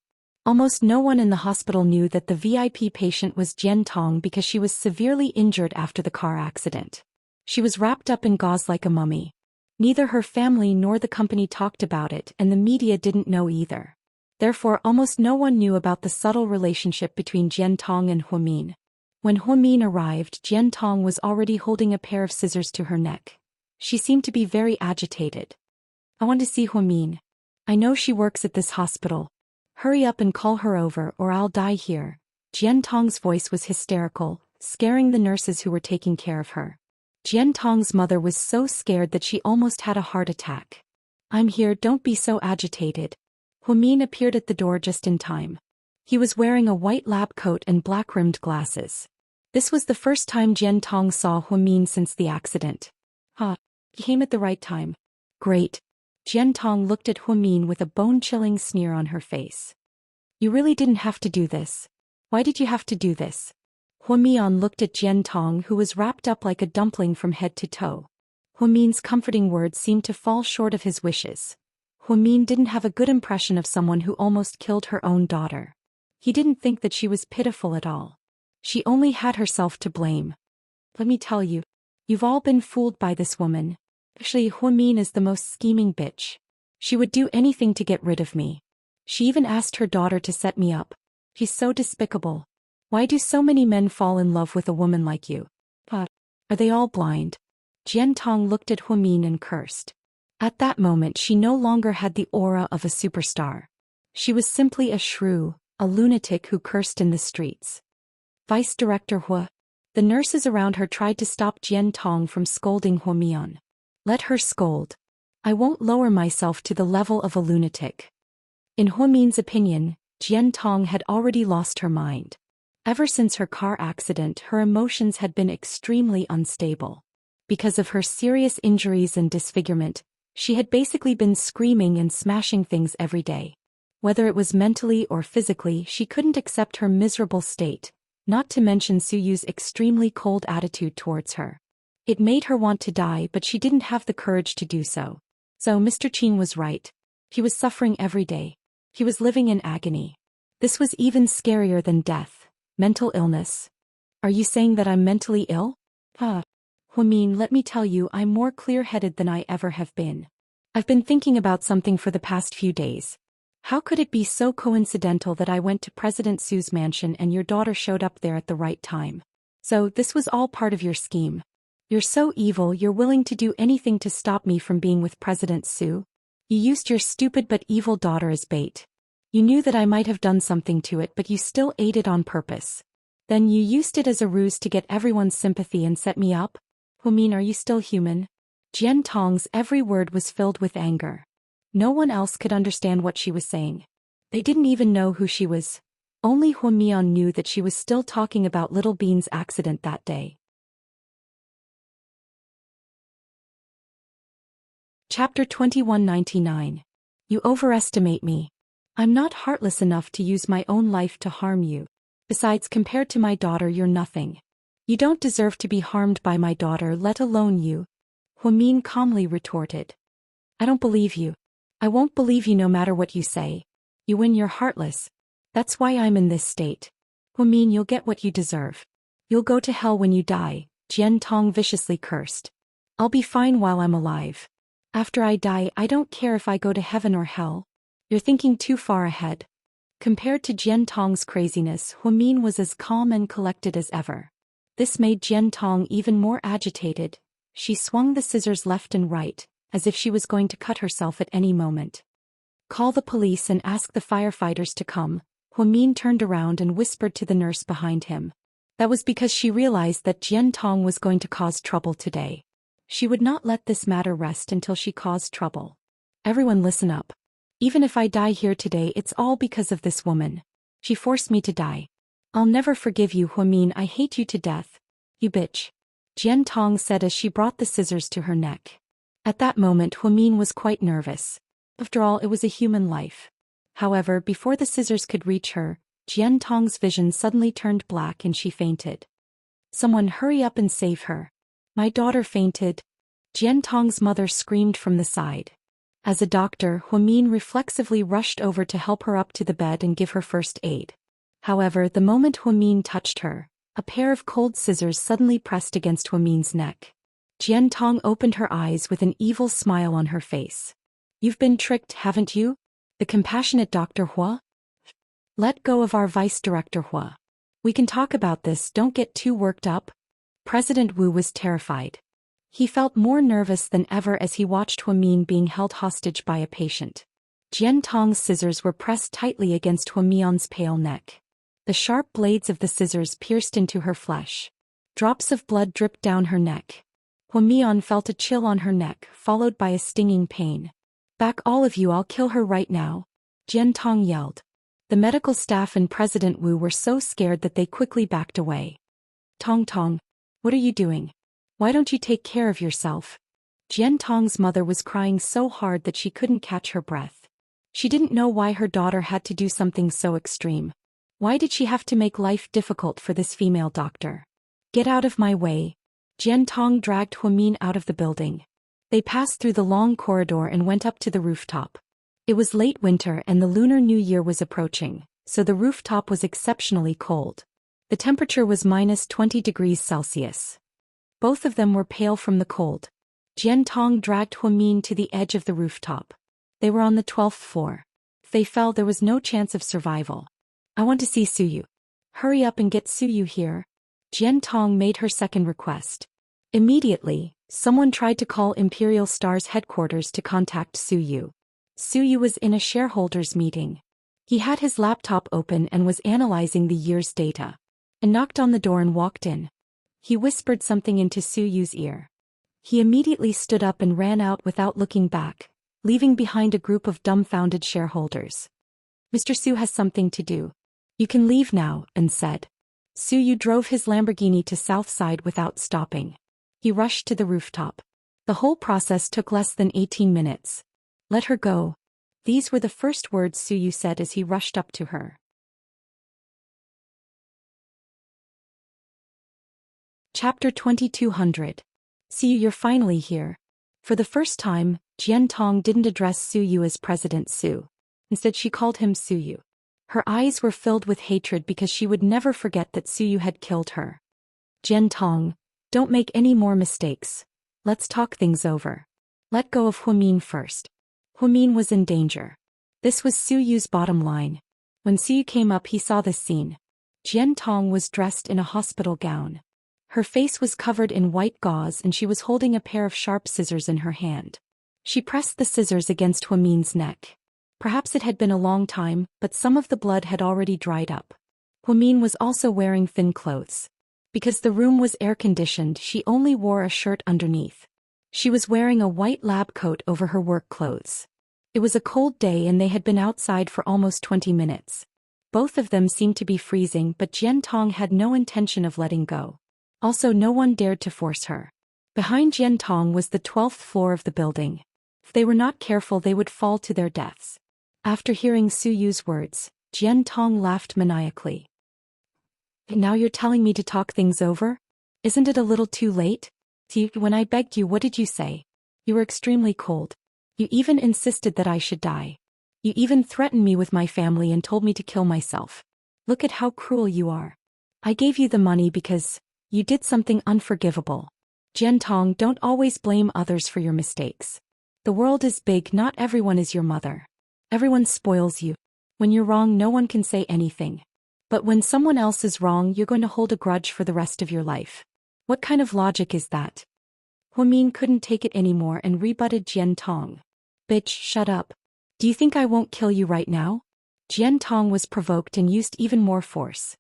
Almost no one in the hospital knew that the VIP patient was Jian Tong because she was severely injured after the car accident. She was wrapped up in gauze like a mummy. Neither her family nor the company talked about it, and the media didn't know either. Therefore, almost no one knew about the subtle relationship between Jian Tong and Huamin. When Huamin arrived, Jian Tong was already holding a pair of scissors to her neck. She seemed to be very agitated. I want to see Huamin. I know she works at this hospital. Hurry up and call her over or I'll die here. Jian Tong's voice was hysterical, scaring the nurses who were taking care of her. Jian Tong's mother was so scared that she almost had a heart attack. I'm here, don't be so agitated. Huamin appeared at the door just in time. He was wearing a white lab coat and black-rimmed glasses. This was the first time Jian Tong saw Huamin since the accident. He came at the right time. Great. Jian Tong looked at Huamin with a bone-chilling sneer on her face. You really didn't have to do this. Why did you have to do this? Huamian looked at Jian Tong, who was wrapped up like a dumpling from head to toe. Huamin's comforting words seemed to fall short of his wishes. Huamin didn't have a good impression of someone who almost killed her own daughter. He didn't think that she was pitiful at all. She only had herself to blame. Let me tell you, you've all been fooled by this woman. Actually, Huamin is the most scheming bitch. She would do anything to get rid of me. She even asked her daughter to set me up. She's so despicable. Why do so many men fall in love with a woman like you? Are they all blind? Jian Tong looked at Huamin and cursed. At that moment she no longer had the aura of a superstar. She was simply a shrew, a lunatic who cursed in the streets. Vice Director Hu. The nurses around her tried to stop Jian Tong from scolding Huamian. Let her scold. I won't lower myself to the level of a lunatic. In Huamin's opinion, Jian Tong had already lost her mind. Ever since her car accident, her emotions had been extremely unstable. Because of her serious injuries and disfigurement, she had basically been screaming and smashing things every day. Whether it was mentally or physically, she couldn't accept her miserable state, not to mention Suyu's extremely cold attitude towards her. It made her want to die, but she didn't have the courage to do so. So Mr. Qin was right. He was suffering every day. He was living in agony. This was even scarier than death, mental illness. Are you saying that I'm mentally ill? Huamin, let me tell you, I'm more clear-headed than I ever have been. I've been thinking about something for the past few days. How could it be so coincidental that I went to President Su's mansion and your daughter showed up there at the right time? So this was all part of your scheme. You're so evil, you're willing to do anything to stop me from being with President Su. You used your stupid but evil daughter as bait. You knew that I might have done something to it, but you still ate it on purpose. Then you used it as a ruse to get everyone's sympathy and set me up? Huamin, are you still human? Jian Tong's every word was filled with anger. No one else could understand what she was saying. They didn't even know who she was. Only Huamian knew that she was still talking about Little Bean's accident that day. Chapter 2199. You overestimate me. I'm not heartless enough to use my own life to harm you. Besides, compared to my daughter, you're nothing. You don't deserve to be harmed by my daughter, let alone you. Huamin calmly retorted. I don't believe you. I won't believe you no matter what you say. You win, you're heartless. That's why I'm in this state. Huamin, you'll get what you deserve. You'll go to hell when you die, Jian Tong viciously cursed. I'll be fine while I'm alive. After I die, I don't care if I go to heaven or hell. You're thinking too far ahead. Compared to Jian Tong's craziness, Huamin was as calm and collected as ever. This made Jian Tong even more agitated. She swung the scissors left and right, as if she was going to cut herself at any moment. Call the police and ask the firefighters to come. Huamin turned around and whispered to the nurse behind him. That was because she realized that Jian Tong was going to cause trouble today. She would not let this matter rest until she caused trouble. Everyone listen up. Even if I die here today, it's all because of this woman. She forced me to die. I'll never forgive you, Huamin. I hate you to death. You bitch. Jian Tong said as she brought the scissors to her neck. At that moment, Huamin was quite nervous. After all, it was a human life. However, before the scissors could reach her, Jian Tong's vision suddenly turned black and she fainted. Someone hurry up and save her. My daughter fainted. Jian Tong's mother screamed from the side. As a doctor, Huamin reflexively rushed over to help her up to the bed and give her first aid. However, the moment Huamin touched her, a pair of cold scissors suddenly pressed against Huamin's neck. Jian Tong opened her eyes with an evil smile on her face. You've been tricked, haven't you? The compassionate Dr. Hua? Let go of our Vice Director Hua. We can talk about this, don't get too worked up. President Wu was terrified. He felt more nervous than ever as he watched Huamin being held hostage by a patient. Jian Tong's scissors were pressed tightly against Huamian's pale neck. The sharp blades of the scissors pierced into her flesh. Drops of blood dripped down her neck. Huamian felt a chill on her neck, followed by a stinging pain. Back all of you, I'll kill her right now, Jian Tong yelled. The medical staff and President Wu were so scared that they quickly backed away. Tong, what are you doing? Why don't you take care of yourself? Jian Tong's mother was crying so hard that she couldn't catch her breath. She didn't know why her daughter had to do something so extreme. Why did she have to make life difficult for this female doctor? Get out of my way. Jian Tong dragged Huamin out of the building. They passed through the long corridor and went up to the rooftop. It was late winter and the Lunar New Year was approaching, so the rooftop was exceptionally cold. The temperature was -20 degrees Celsius. Both of them were pale from the cold. Jian Tong dragged Huamin to the edge of the rooftop. They were on the 12th floor. If they fell, there was no chance of survival. I want to see Suyu. Hurry up and get Suyu here. Jian Tong made her second request. Immediately, someone tried to call Imperial Star's headquarters to contact Suyu. Suyu was in a shareholders' meeting. He had his laptop open and was analyzing the year's data. And knocked on the door and walked in. He whispered something into Suyu's ear. He immediately stood up and ran out without looking back, leaving behind a group of dumbfounded shareholders. Mr. Su has something to do. You can leave now, and said. Suyu drove his Lamborghini to South Side without stopping. He rushed to the rooftop. The whole process took less than 18 minutes. Let her go. These were the first words Suyu said as he rushed up to her. Chapter 2200. Suyu, you're finally here. For the first time, Jian Tong didn't address Suyu as President Su. Instead, she called him Suyu. Her eyes were filled with hatred because she would never forget that Suyu had killed her. Jian Tong, don't make any more mistakes. Let's talk things over. Let go of Huamin first. Huamin was in danger. This was Suyu's bottom line. When Suyu came up, he saw this scene. Jian Tong was dressed in a hospital gown. Her face was covered in white gauze and she was holding a pair of sharp scissors in her hand. She pressed the scissors against Huamin's neck. Perhaps it had been a long time, but some of the blood had already dried up. Huamin was also wearing thin clothes. Because the room was air-conditioned, she only wore a shirt underneath. She was wearing a white lab coat over her work clothes. It was a cold day and they had been outside for almost 20 minutes. Both of them seemed to be freezing, but Jian Tong had no intention of letting go. Also, no one dared to force her. Behind Jian Tong was the 12th floor of the building. If they were not careful, they would fall to their deaths. After hearing Su Yu's words, Jian Tong laughed maniacally. Now you're telling me to talk things over? Isn't it a little too late? When I begged you, what did you say? You were extremely cold. You even insisted that I should die. You even threatened me with my family and told me to kill myself. Look at how cruel you are. I gave you the money because you did something unforgivable. Jian Tong, don't always blame others for your mistakes. The world is big, not everyone is your mother. Everyone spoils you. When you're wrong, no one can say anything. But when someone else is wrong, you're going to hold a grudge for the rest of your life. What kind of logic is that? Huamin couldn't take it anymore and rebutted Jian Tong. Bitch, shut up. Do you think I won't kill you right now? Jian Tong was provoked and used even more force.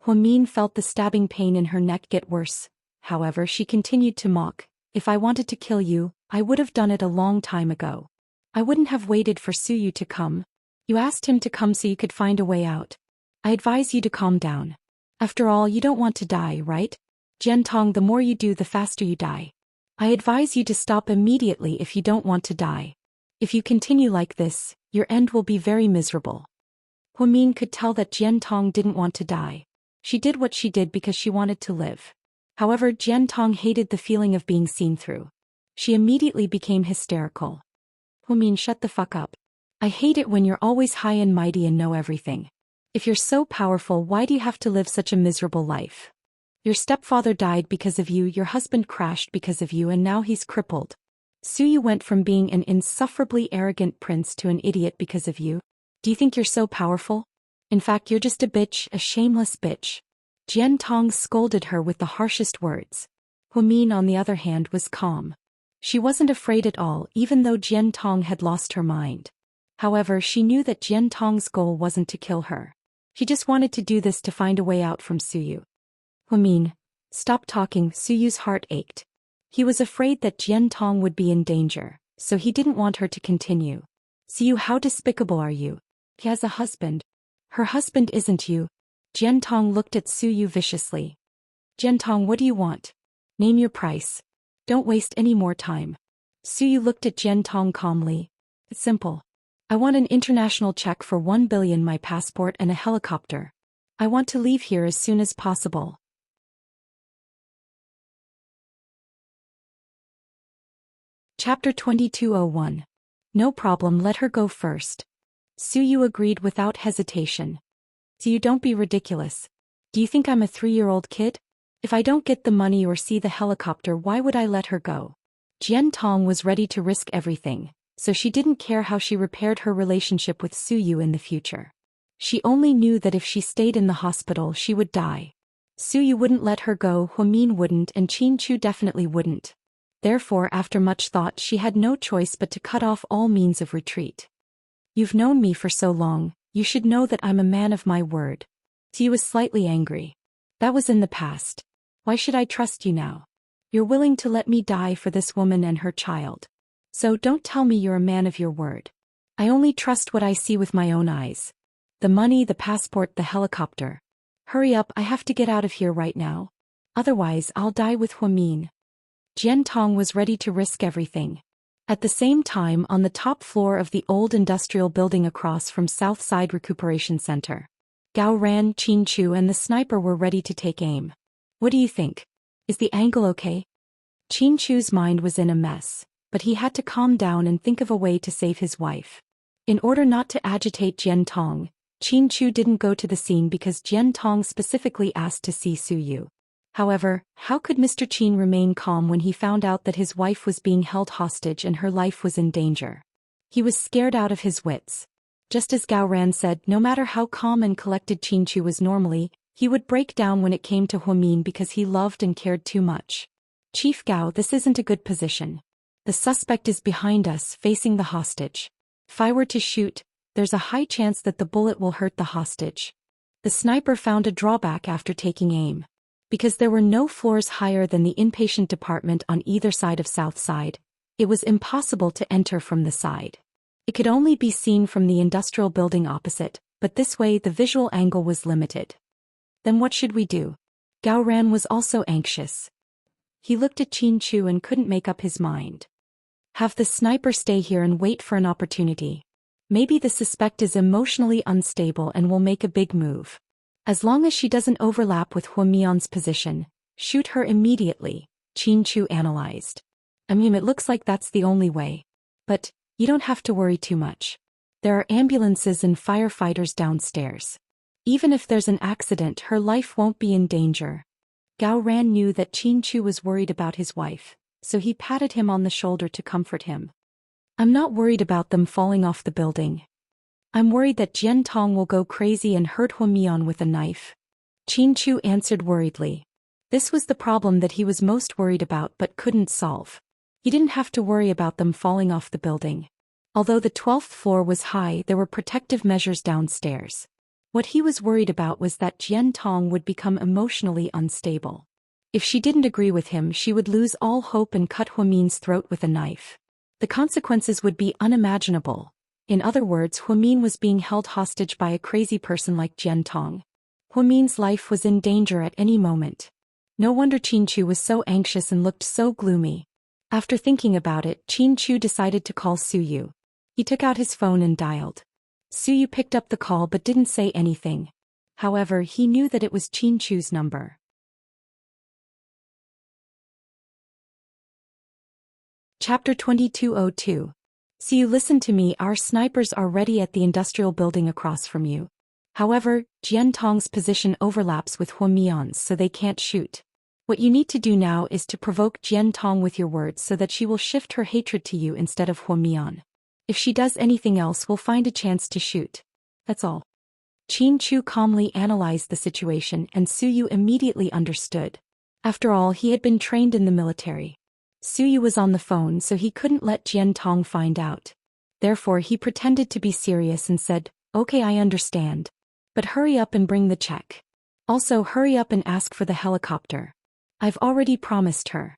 Huamin felt the stabbing pain in her neck get worse. However, she continued to mock. If I wanted to kill you, I would have done it a long time ago. I wouldn't have waited for Su Yu to come. You asked him to come so you could find a way out. I advise you to calm down. After all, you don't want to die, right? Jian Tong, the more you do, the faster you die. I advise you to stop immediately if you don't want to die. If you continue like this, your end will be very miserable. Huamin could tell that Jian Tong didn't want to die. She did what she did because she wanted to live. However, Jian Tong hated the feeling of being seen through. She immediately became hysterical. Huamin, shut the fuck up. I hate it when you're always high and mighty and know everything. If you're so powerful, why do you have to live such a miserable life? Your stepfather died because of you, your husband crashed because of you, and now he's crippled. Su Yu went from being an insufferably arrogant prince to an idiot because of you. Do you think you're so powerful? In fact, you're just a bitch, a shameless bitch. Jian Tong scolded her with the harshest words. Huamin, on the other hand, was calm. She wasn't afraid at all, even though Jian Tong had lost her mind. However, she knew that Jian Tong's goal wasn't to kill her. She just wanted to do this to find a way out from Su Yu. Huamin, stop talking. Su Yu's heart ached. He was afraid that Jian Tong would be in danger, so he didn't want her to continue. Su Yu, how despicable are you? He has a husband. Her husband isn't you. Jian Tong looked at Su Yu viciously. Jian Tong, what do you want? Name your price. Don't waste any more time. Su Yu looked at Jian Tong calmly. It's simple. I want an international check for 1 billion, my passport, and a helicopter. I want to leave here as soon as possible. Chapter 2201. No problem, let her go first. Su Yu agreed without hesitation. Su Yu, don't be ridiculous. Do you think I'm a 3-year-old kid? If I don't get the money or see the helicopter, why would I let her go? Jian Tong was ready to risk everything, so she didn't care how she repaired her relationship with Su Yu in the future. She only knew that if she stayed in the hospital, she would die. Su Yu wouldn't let her go, Huamin wouldn't, and Qin Chu definitely wouldn't. Therefore, after much thought, she had no choice but to cut off all means of retreat. You've known me for so long, you should know that I'm a man of my word. Su Yu was slightly angry. That was in the past. Why should I trust you now? You're willing to let me die for this woman and her child. So don't tell me you're a man of your word. I only trust what I see with my own eyes. The money, the passport, the helicopter. Hurry up, I have to get out of here right now. Otherwise, I'll die with Huamin. Jian Tong was ready to risk everything. At the same time, on the top floor of the old industrial building across from Southside Recuperation Center, Gao Ran, Qin Chu, and the sniper were ready to take aim. What do you think? Is the angle okay? Qin Chu's mind was in a mess, but he had to calm down and think of a way to save his wife. In order not to agitate Jian Tong, Qin Chu didn't go to the scene because Jian Tong specifically asked to see Su Yu. However, how could Mr. Qin remain calm when he found out that his wife was being held hostage and her life was in danger? He was scared out of his wits. Just as Gao Ran said, no matter how calm and collected Qin Chu was normally, he would break down when it came to Huamin because he loved and cared too much. Chief Gao, this isn't a good position. The suspect is behind us, facing the hostage. If I were to shoot, there's a high chance that the bullet will hurt the hostage. The sniper found a drawback after taking aim. Because there were no floors higher than the inpatient department on either side of Southside, it was impossible to enter from the side. It could only be seen from the industrial building opposite, but this way the visual angle was limited. Then what should we do? Gao Ran was also anxious. He looked at Qin Chu and couldn't make up his mind. Have the sniper stay here and wait for an opportunity. Maybe the suspect is emotionally unstable and will make a big move. As long as she doesn't overlap with Huamian's position, shoot her immediately, Qin Chu analyzed. It looks like that's the only way. But you don't have to worry too much. There are ambulances and firefighters downstairs. Even if there's an accident, her life won't be in danger. Gao Ran knew that Qin Chu was worried about his wife, so he patted him on the shoulder to comfort him. I'm not worried about them falling off the building. I'm worried that Jian Tong will go crazy and hurt Huamian with a knife. Qin Chu answered worriedly. This was the problem that he was most worried about but couldn't solve. He didn't have to worry about them falling off the building. Although the 12th floor was high, there were protective measures downstairs. What he was worried about was that Jian Tong would become emotionally unstable. If she didn't agree with him, she would lose all hope and cut Huamin's throat with a knife. The consequences would be unimaginable. In other words, Huamin was being held hostage by a crazy person like Jian Tong. Huamin's life was in danger at any moment. No wonder Qin Chu was so anxious and looked so gloomy. After thinking about it, Qin Chu decided to call Su Yu. He took out his phone and dialed. Su Yu picked up the call but didn't say anything. However, he knew that it was Qin Chu's number. Chapter 2202. Su Yu, listen to me, our snipers are ready at the industrial building across from you. However, Jian Tong's position overlaps with Huamian's, so they can't shoot. What you need to do now is to provoke Jian Tong with your words so that she will shift her hatred to you instead of Huamian. If she does anything else, we'll find a chance to shoot. That's all. Qin Chu calmly analyzed the situation and Su Yu immediately understood. After all, he had been trained in the military. Su Yu was on the phone, so he couldn't let Jian Tong find out. Therefore, he pretended to be serious and said, "Okay, I understand. But hurry up and bring the check. Also, hurry up and ask for the helicopter. I've already promised her."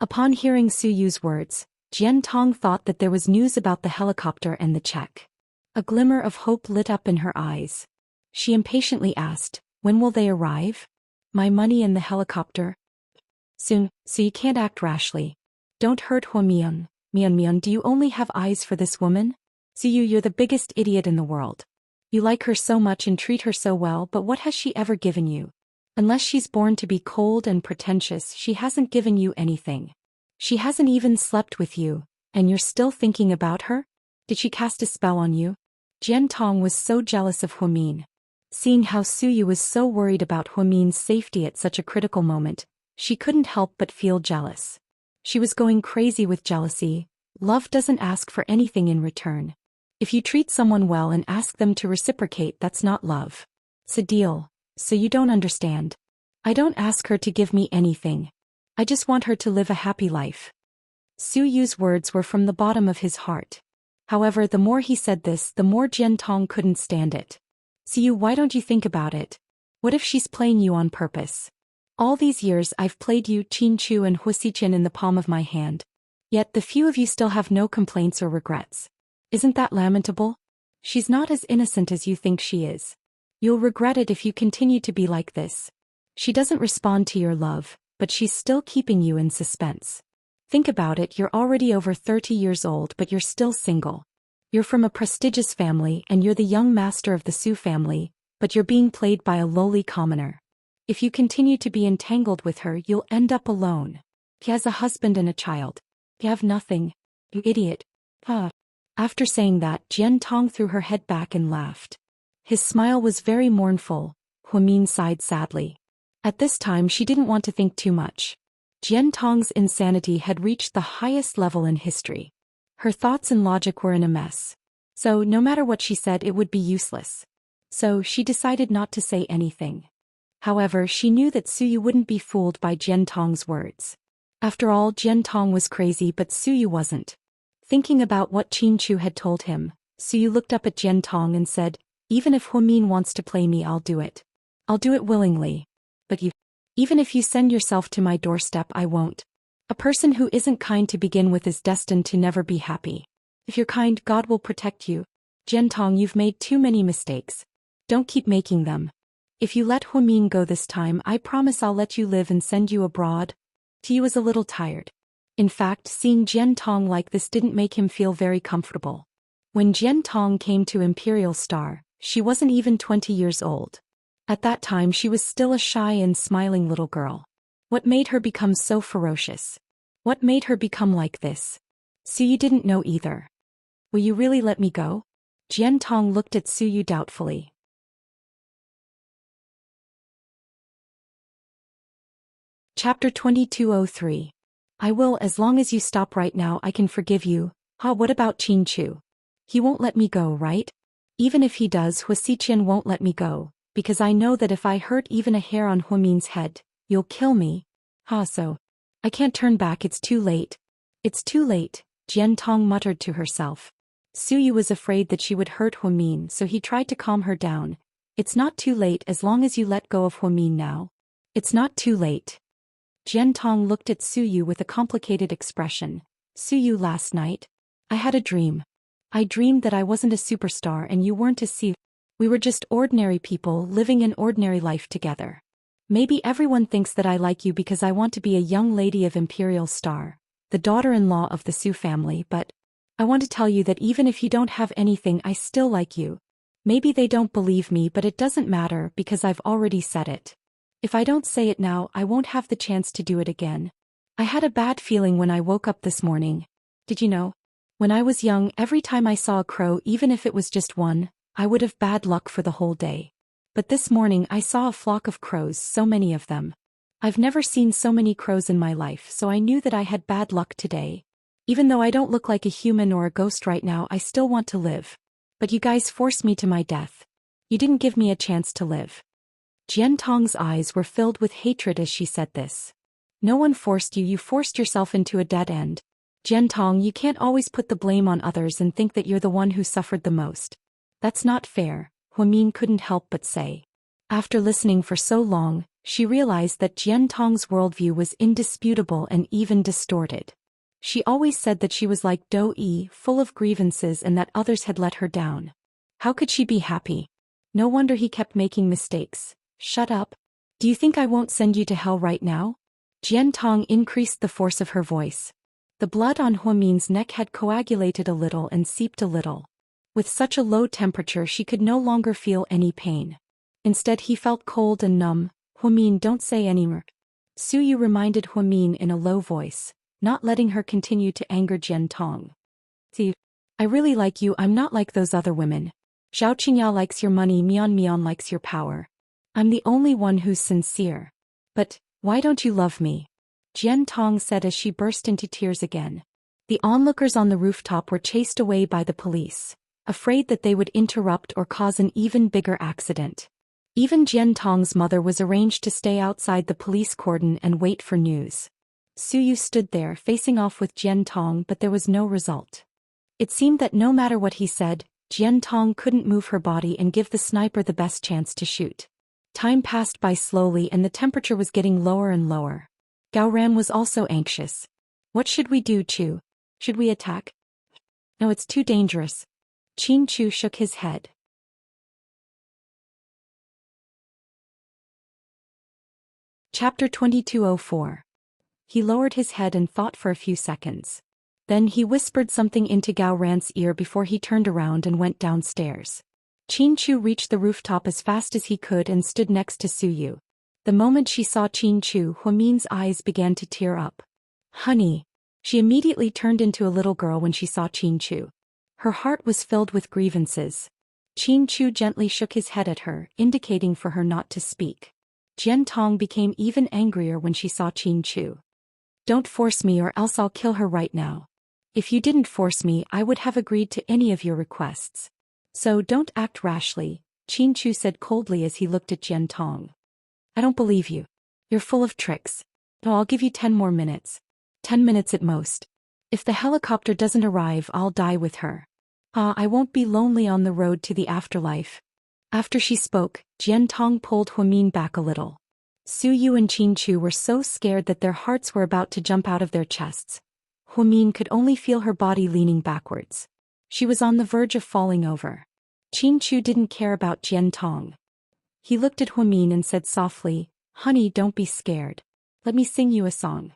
Upon hearing Su Yu's words, Jian Tong thought that there was news about the helicopter and the check. A glimmer of hope lit up in her eyes. She impatiently asked, "When will they arrive? My money and the helicopter?" "Soon, so you can't act rashly. Don't hurt Huamian. Mian, do you only have eyes for this woman? Su Yu, you're the biggest idiot in the world. You like her so much and treat her so well, but what has she ever given you? Unless she's born to be cold and pretentious, she hasn't given you anything. She hasn't even slept with you, and you're still thinking about her? Did she cast a spell on you?" Jian Tong was so jealous of Huamin. Seeing how Su Yu was so worried about Huamin's safety at such a critical moment, she couldn't help but feel jealous. She was going crazy with jealousy. Love doesn't ask for anything in return. If you treat someone well and ask them to reciprocate, that's not love. It's a deal, so you don't understand. I don't ask her to give me anything. I just want her to live a happy life. Su Yu's words were from the bottom of his heart. However, the more he said this, the more Jian Tong couldn't stand it. "Su Yu, why don't you think about it? What if she's playing you on purpose? All these years I've played you, Qin Chu and Huasichen, in the palm of my hand. Yet the few of you still have no complaints or regrets. Isn't that lamentable? She's not as innocent as you think she is. You'll regret it if you continue to be like this. She doesn't respond to your love, but she's still keeping you in suspense. Think about it, you're already over 30 years old but you're still single. You're from a prestigious family and you're the young master of the Su family, but you're being played by a lowly commoner. If you continue to be entangled with her, you'll end up alone. He has a husband and a child. You have nothing. You idiot." After saying that, Jian Tong threw her head back and laughed. His smile was very mournful. Huamin sighed sadly. At this time she didn't want to think too much. Jian Tong's insanity had reached the highest level in history. Her thoughts and logic were in a mess. So no matter what she said, it would be useless. So she decided not to say anything. However, she knew that Su Yu wouldn't be fooled by Jian Tong's words. After all, Jian Tong was crazy but Su Yu wasn't. Thinking about what Qin Chu had told him, Su Yu looked up at Jian Tong and said, "Even if Huamin wants to play me, I'll do it. I'll do it willingly. But even if you send yourself to my doorstep, I won't. A person who isn't kind to begin with is destined to never be happy. If you're kind, God will protect you. Jian Tong, you've made too many mistakes. Don't keep making them. If you let Huamin go this time, I promise I'll let you live and send you abroad. He was a little tired. In fact, seeing Jian Tong like this didn't make him feel very comfortable. When Jian Tong came to Imperial Star, she wasn't even 20 years old. At that time she was still a shy and smiling little girl. What made her become so ferocious? What made her become like this? Suyu didn't know either. Will you really let me go? Jian Tong looked at Suyu doubtfully. Chapter 2203. I will, as long as you stop right now. I can forgive you. What about Qin Chu? He won't let me go, right? Even if he does, Hua Xiqian won't let me go, because I know that if I hurt even a hair on Huamin's head, you'll kill me. So I can't turn back. It's too late. It's too late, Jian Tong muttered to herself. Suyu was afraid that she would hurt Huamin, so he tried to calm her down. It's not too late as long as you let go of Huamin now. It's not too late. Jian Tong looked at Suyu with a complicated expression. Suyu, last night, I had a dream. I dreamed that I wasn't a superstar and you weren't a C. We were just ordinary people living an ordinary life together. Maybe everyone thinks that I like you because I want to be a young lady of Imperial Star, the daughter-in-law of the Su family, but I want to tell you that even if you don't have anything, I still like you. Maybe they don't believe me, but it doesn't matter because I've already said it. If I don't say it now, I won't have the chance to do it again. I had a bad feeling when I woke up this morning. Did you know? When I was young, every time I saw a crow, even if it was just one, I would have bad luck for the whole day. But this morning I saw a flock of crows, so many of them. I've never seen so many crows in my life, so I knew that I had bad luck today. Even though I don't look like a human or a ghost right now, I still want to live. But you guys forced me to my death. You didn't give me a chance to live. Jian Tong's eyes were filled with hatred as she said this. No one forced you, you forced yourself into a dead end. Jian Tong, you can't always put the blame on others and think that you're the one who suffered the most. That's not fair, Huamin couldn't help but say. After listening for so long, she realized that Jian Tong's worldview was indisputable and even distorted. She always said that she was like Do-yi, full of grievances, and that others had let her down. How could she be happy? No wonder he kept making mistakes. Shut up. Do you think I won't send you to hell right now? Jian Tong increased the force of her voice. The blood on Huamin's neck had coagulated a little and seeped a little. With such a low temperature she could no longer feel any pain. Instead he felt cold and numb. Huamin, don't say any more. Suyu reminded Huamin in a low voice, not letting her continue to anger Jian Tong. See, I really like you. I'm not like those other women. Zhao Qingya likes your money, Mian Mian likes your power. I'm the only one who's sincere. But why don't you love me? Jian Tong said as she burst into tears again. The onlookers on the rooftop were chased away by the police, afraid that they would interrupt or cause an even bigger accident. Even Jian Tong's mother was arranged to stay outside the police cordon and wait for news. Suyu stood there facing off with Jian Tong, but there was no result. It seemed that no matter what he said, Jian Tong couldn't move her body and give the sniper the best chance to shoot. Time passed by slowly and the temperature was getting lower and lower. Gao Ran was also anxious. What should we do, Chu? Should we attack? No, it's too dangerous. Qin Chu shook his head. Chapter 2204. He lowered his head and thought for a few seconds. Then he whispered something into Gao Ran's ear before he turned around and went downstairs. Qin Chu reached the rooftop as fast as he could and stood next to Suyu. The moment she saw Qin Chu, Huamin's eyes began to tear up. Honey. She immediately turned into a little girl when she saw Qin Chu. Her heart was filled with grievances. Qin Chu gently shook his head at her, indicating for her not to speak. Jian Tong became even angrier when she saw Qin Chu. Don't force me or else I'll kill her right now. If you didn't force me, I would have agreed to any of your requests. So don't act rashly, Qin Chu said coldly as he looked at Jian Tong. I don't believe you. You're full of tricks. No, I'll give you 10 more minutes. 10 minutes at most. If the helicopter doesn't arrive, I'll die with her. I won't be lonely on the road to the afterlife. After she spoke, Jian Tong pulled Huamin back a little. Suyu and Qin Chu were so scared that their hearts were about to jump out of their chests. Huamin could only feel her body leaning backwards. She was on the verge of falling over. Qin Chu didn't care about Jian Tong. He looked at Huamin and said softly, "Honey, don't be scared. Let me sing you a song."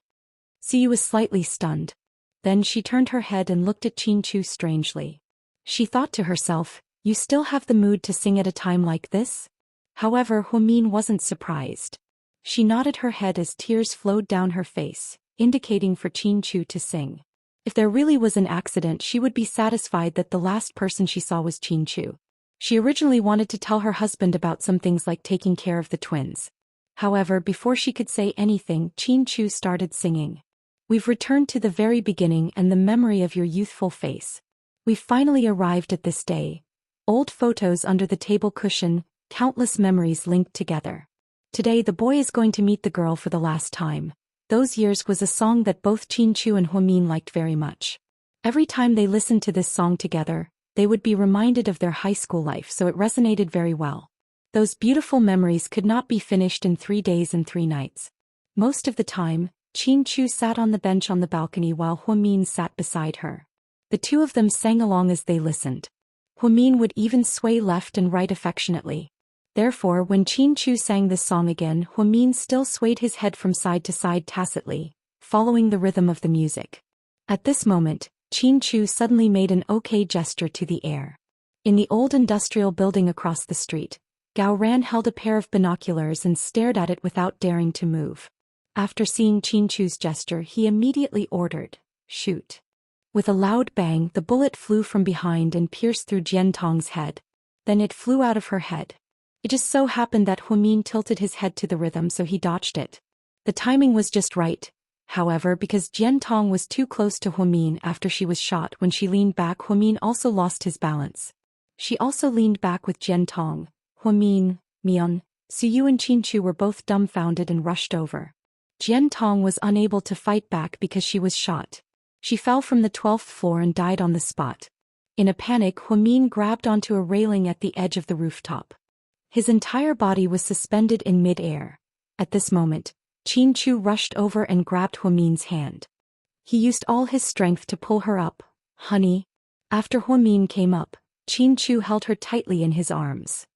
Siyu was slightly stunned. Then she turned her head and looked at Qin Chu strangely. She thought to herself, "You still have the mood to sing at a time like this?" However, Huamin wasn't surprised. She nodded her head as tears flowed down her face, indicating for Qin Chu to sing. If there really was an accident, she would be satisfied that the last person she saw was Qin Chu. She originally wanted to tell her husband about some things like taking care of the twins. However, before she could say anything, Qin Chu started singing. "We've returned to the very beginning and the memory of your youthful face. We've finally arrived at this day. Old photos under the table cushion, countless memories linked together. Today the boy is going to meet the girl for the last time." Those years was a song that both Qin Chu and Huamin liked very much. Every time they listened to this song together, they would be reminded of their high school life, so it resonated very well. Those beautiful memories could not be finished in 3 days and 3 nights. Most of the time, Qin Chu sat on the bench on the balcony while Huamin sat beside her. The two of them sang along as they listened. Huamin would even sway left and right affectionately. Therefore, when Qin Chu sang this song again, Huamin still swayed his head from side to side tacitly, following the rhythm of the music. At this moment, Qin Chu suddenly made an okay gesture to the air. In the old industrial building across the street, Gao Ran held a pair of binoculars and stared at it without daring to move. After seeing Qin Chu's gesture, he immediately ordered, "Shoot." With a loud bang, the bullet flew from behind and pierced through Jian Tong's head. Then it flew out of her head. It just so happened that Huamin tilted his head to the rhythm, so he dodged it. The timing was just right. However, because Jian Tong was too close to Huamin after she was shot, when she leaned back, Huamin also lost his balance. She also leaned back with Jian Tong. Huamin, Mion, Siyu and Qin Chu were both dumbfounded and rushed over. Jian Tong was unable to fight back because she was shot. She fell from the 12th floor and died on the spot. In a panic, Huamin grabbed onto a railing at the edge of the rooftop. His entire body was suspended in mid-air. At this moment, Qin Chu rushed over and grabbed Huamin's hand. He used all his strength to pull her up. "Honey." After Huamin came up, Qin Chu held her tightly in his arms.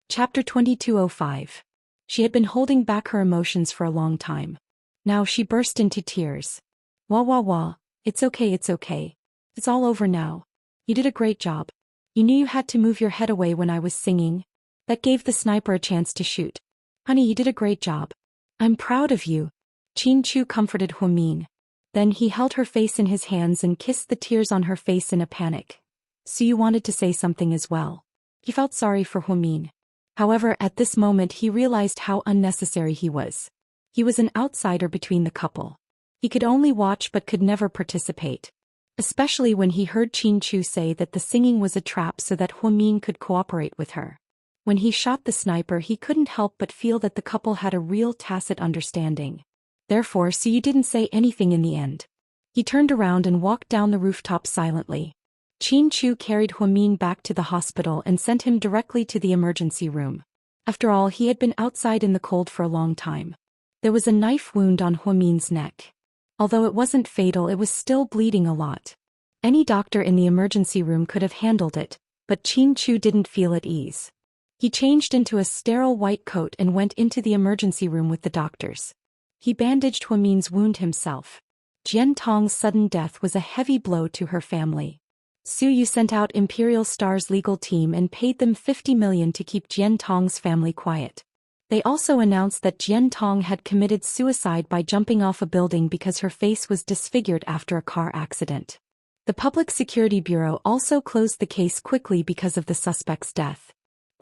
Chapter 2205. She had been holding back her emotions for a long time. Now she burst into tears. "Wah wah wah, it's okay, it's okay. It's all over now. You did a great job. You knew you had to move your head away when I was singing. That gave the sniper a chance to shoot. Honey, you did a great job. I'm proud of you." Qin Chu comforted Huamin. Then he held her face in his hands and kissed the tears on her face in a panic. "So you wanted to say something as well." He felt sorry for Huamin. However, at this moment he realized how unnecessary he was. He was an outsider between the couple. He could only watch but could never participate. Especially when he heard Qin Chu say that the singing was a trap so that Huamin could cooperate with her. When he shot the sniper, he couldn't help but feel that the couple had a real tacit understanding. Therefore, Siyu didn't say anything in the end. He turned around and walked down the rooftop silently. Qin Chu carried Huamin back to the hospital and sent him directly to the emergency room. After all, he had been outside in the cold for a long time. There was a knife wound on Huamin's neck. Although it wasn't fatal, it was still bleeding a lot. Any doctor in the emergency room could have handled it, but Qin Chu didn't feel at ease. He changed into a sterile white coat and went into the emergency room with the doctors. He bandaged Huamin's wound himself. Jian Tong's sudden death was a heavy blow to her family. Su Yu sent out Imperial Star's legal team and paid them 50 million to keep Jian Tong's family quiet. They also announced that Jian Tong had committed suicide by jumping off a building because her face was disfigured after a car accident. The Public Security Bureau also closed the case quickly because of the suspect's death.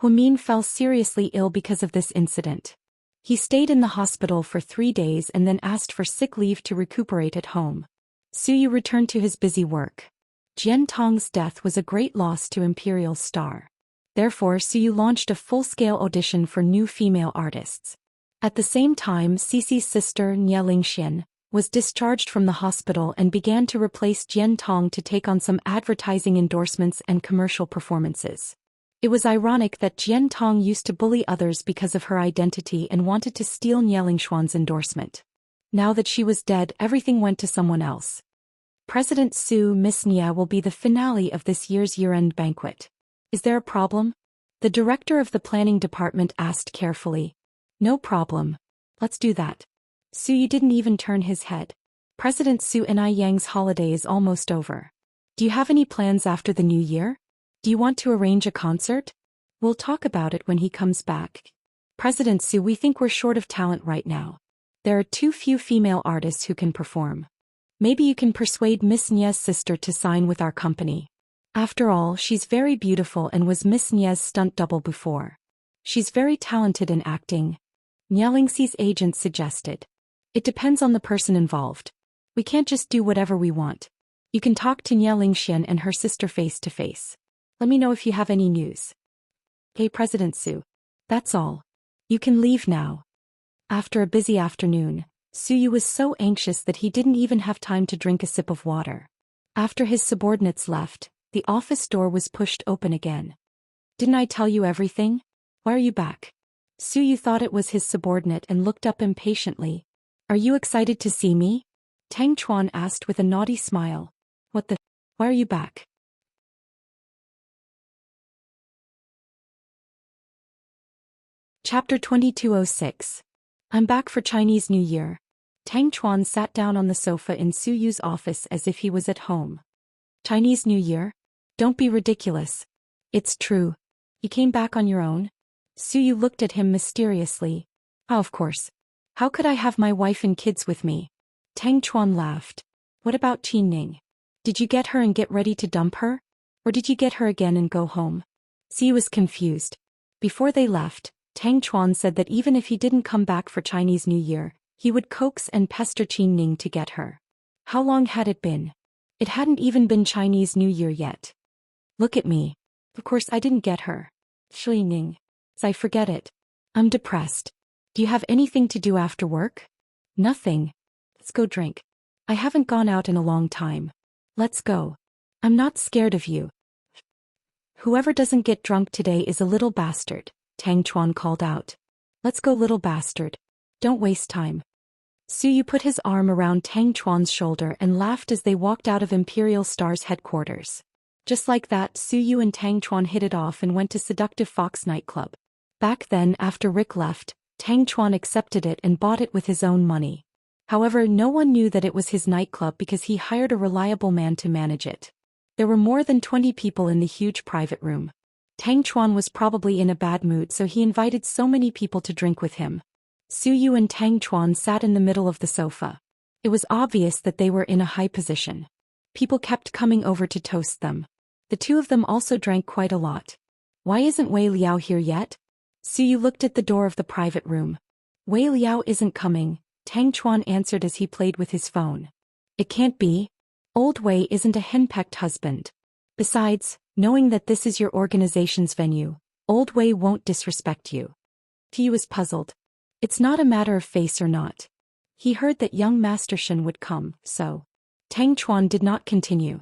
Huamin fell seriously ill because of this incident. He stayed in the hospital for 3 days and then asked for sick leave to recuperate at home. Su Yu returned to his busy work. Jian Tong's death was a great loss to Imperial Star. Therefore, Su Yu launched a full-scale audition for new female artists. At the same time, Cici's sister, Nie Lingxian, was discharged from the hospital and began to replace Jian Tong to take on some advertising endorsements and commercial performances. It was ironic that Jian Tong used to bully others because of her identity and wanted to steal Nie Lingxian's endorsement. Now that she was dead, everything went to someone else. President Su Miss Nia will be the finale of this year's year-end banquet. Is there a problem? The director of the planning department asked carefully. No problem. Let's do that. Su didn't even turn his head. President Su and Yang's holiday is almost over. Do you have any plans after the new year? Do you want to arrange a concert? We'll talk about it when he comes back. President Su, we think we're short of talent right now. There are too few female artists who can perform. Maybe you can persuade Miss Nia's sister to sign with our company. After all, she's very beautiful and was Miss Nia's stunt double before. She's very talented in acting. Nia Lingxi's agent suggested. It depends on the person involved. We can't just do whatever we want. You can talk to Nia Lingxian and her sister face to face. Let me know if you have any news. Hey President Su. That's all. You can leave now. After a busy afternoon, Su was so anxious that he didn't even have time to drink a sip of water. After his subordinates left, the office door was pushed open again. Didn't I tell you everything? Why are you back? Su thought it was his subordinate and looked up impatiently. Are you excited to see me? Tang Chuan asked with a naughty smile. What the? Why are you back? Chapter 2206. I'm back for Chinese New Year. Tang Chuan sat down on the sofa in Su's office as if he was at home. Chinese New Year? Don't be ridiculous. It's true. You came back on your own? Su looked at him mysteriously. Oh, of course. How could I have my wife and kids with me? Tang Chuan laughed. What about Qin Ning? Did you get her and get ready to dump her? Or did you get her again and go home? Su was confused. Before they left, Tang Chuan said that even if he didn't come back for Chinese New Year, he would coax and pester Qin Ning to get her. How long had it been? It hadn't even been Chinese New Year yet. Look at me. Of course I didn't get her. Qin Ning. I forget it. I'm depressed. Do you have anything to do after work? Nothing. Let's go drink. I haven't gone out in a long time. Let's go. I'm not scared of you. Whoever doesn't get drunk today is a little bastard, Tang Chuan called out. Let's go, little bastard. Don't waste time. Su put his arm around Tang Chuan's shoulder and laughed as they walked out of Imperial Star's headquarters. Just like that, Su and Tang Chuan hit it off and went to Seductive Fox nightclub. Back then, after Rick left, Tang Chuan accepted it and bought it with his own money. However, no one knew that it was his nightclub because he hired a reliable man to manage it. There were more than 20 people in the huge private room. Tang Chuan was probably in a bad mood, so he invited so many people to drink with him. Su and Tang Chuan sat in the middle of the sofa. It was obvious that they were in a high position. People kept coming over to toast them. The two of them also drank quite a lot. Why isn't Wei Liao here yet? Su looked at the door of the private room. Wei Liao isn't coming, Tang Chuan answered as he played with his phone. It can't be. Old Wei isn't a henpecked husband. Besides, knowing that this is your organization's venue, Old Wei won't disrespect you. He was puzzled. It's not a matter of face or not. He heard that young Master Shen would come, so. Tang Chuan did not continue.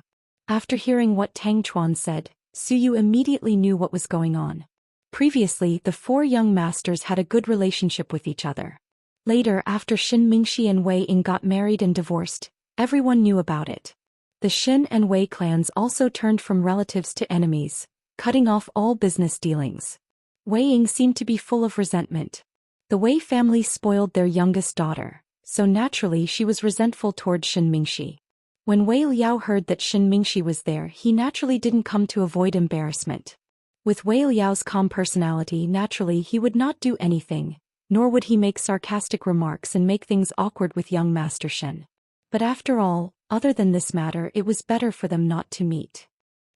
After hearing what Tang Chuan said, Su immediately knew what was going on. Previously, the four young masters had a good relationship with each other. Later, after Shin Mingxi and Wei Ying got married and divorced, everyone knew about it. The Shin and Wei clans also turned from relatives to enemies, cutting off all business dealings. Wei Ying seemed to be full of resentment. The Wei family spoiled their youngest daughter, so naturally she was resentful toward Shin Mingxi. When Wei Liao heard that Shin Mingxi was there, he naturally didn't come to avoid embarrassment. With Wei Liao's calm personality, naturally he would not do anything, nor would he make sarcastic remarks and make things awkward with young Master Shen. But after all, other than this matter, it was better for them not to meet.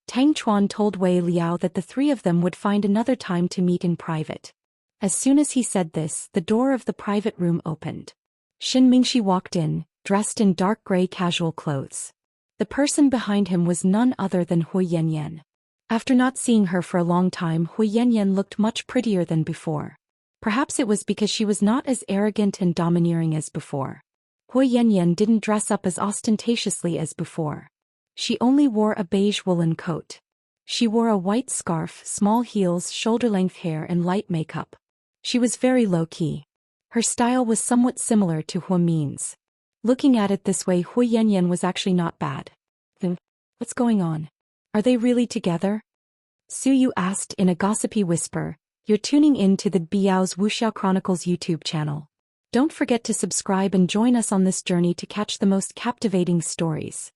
Tang Chuan told Wei Liao that the three of them would find another time to meet in private. As soon as he said this, the door of the private room opened. Shin Mingxi walked in, dressed in dark gray casual clothes. The person behind him was none other than Hui Yanyan. After not seeing her for a long time, Hui Yanyan looked much prettier than before. Perhaps it was because she was not as arrogant and domineering as before. Hui Yanyan didn't dress up as ostentatiously as before. She only wore a beige woolen coat. She wore a white scarf, small heels, shoulder-length hair and light makeup. She was very low-key. Her style was somewhat similar to Hu Min's. Looking at it this way, Hui Yanyan was actually not bad. What's going on? Are they really together? Suyu asked in a gossipy whisper. You're tuning in to the Biao's Wuxiao Chronicles YouTube channel. Don't forget to subscribe and join us on this journey to catch the most captivating stories.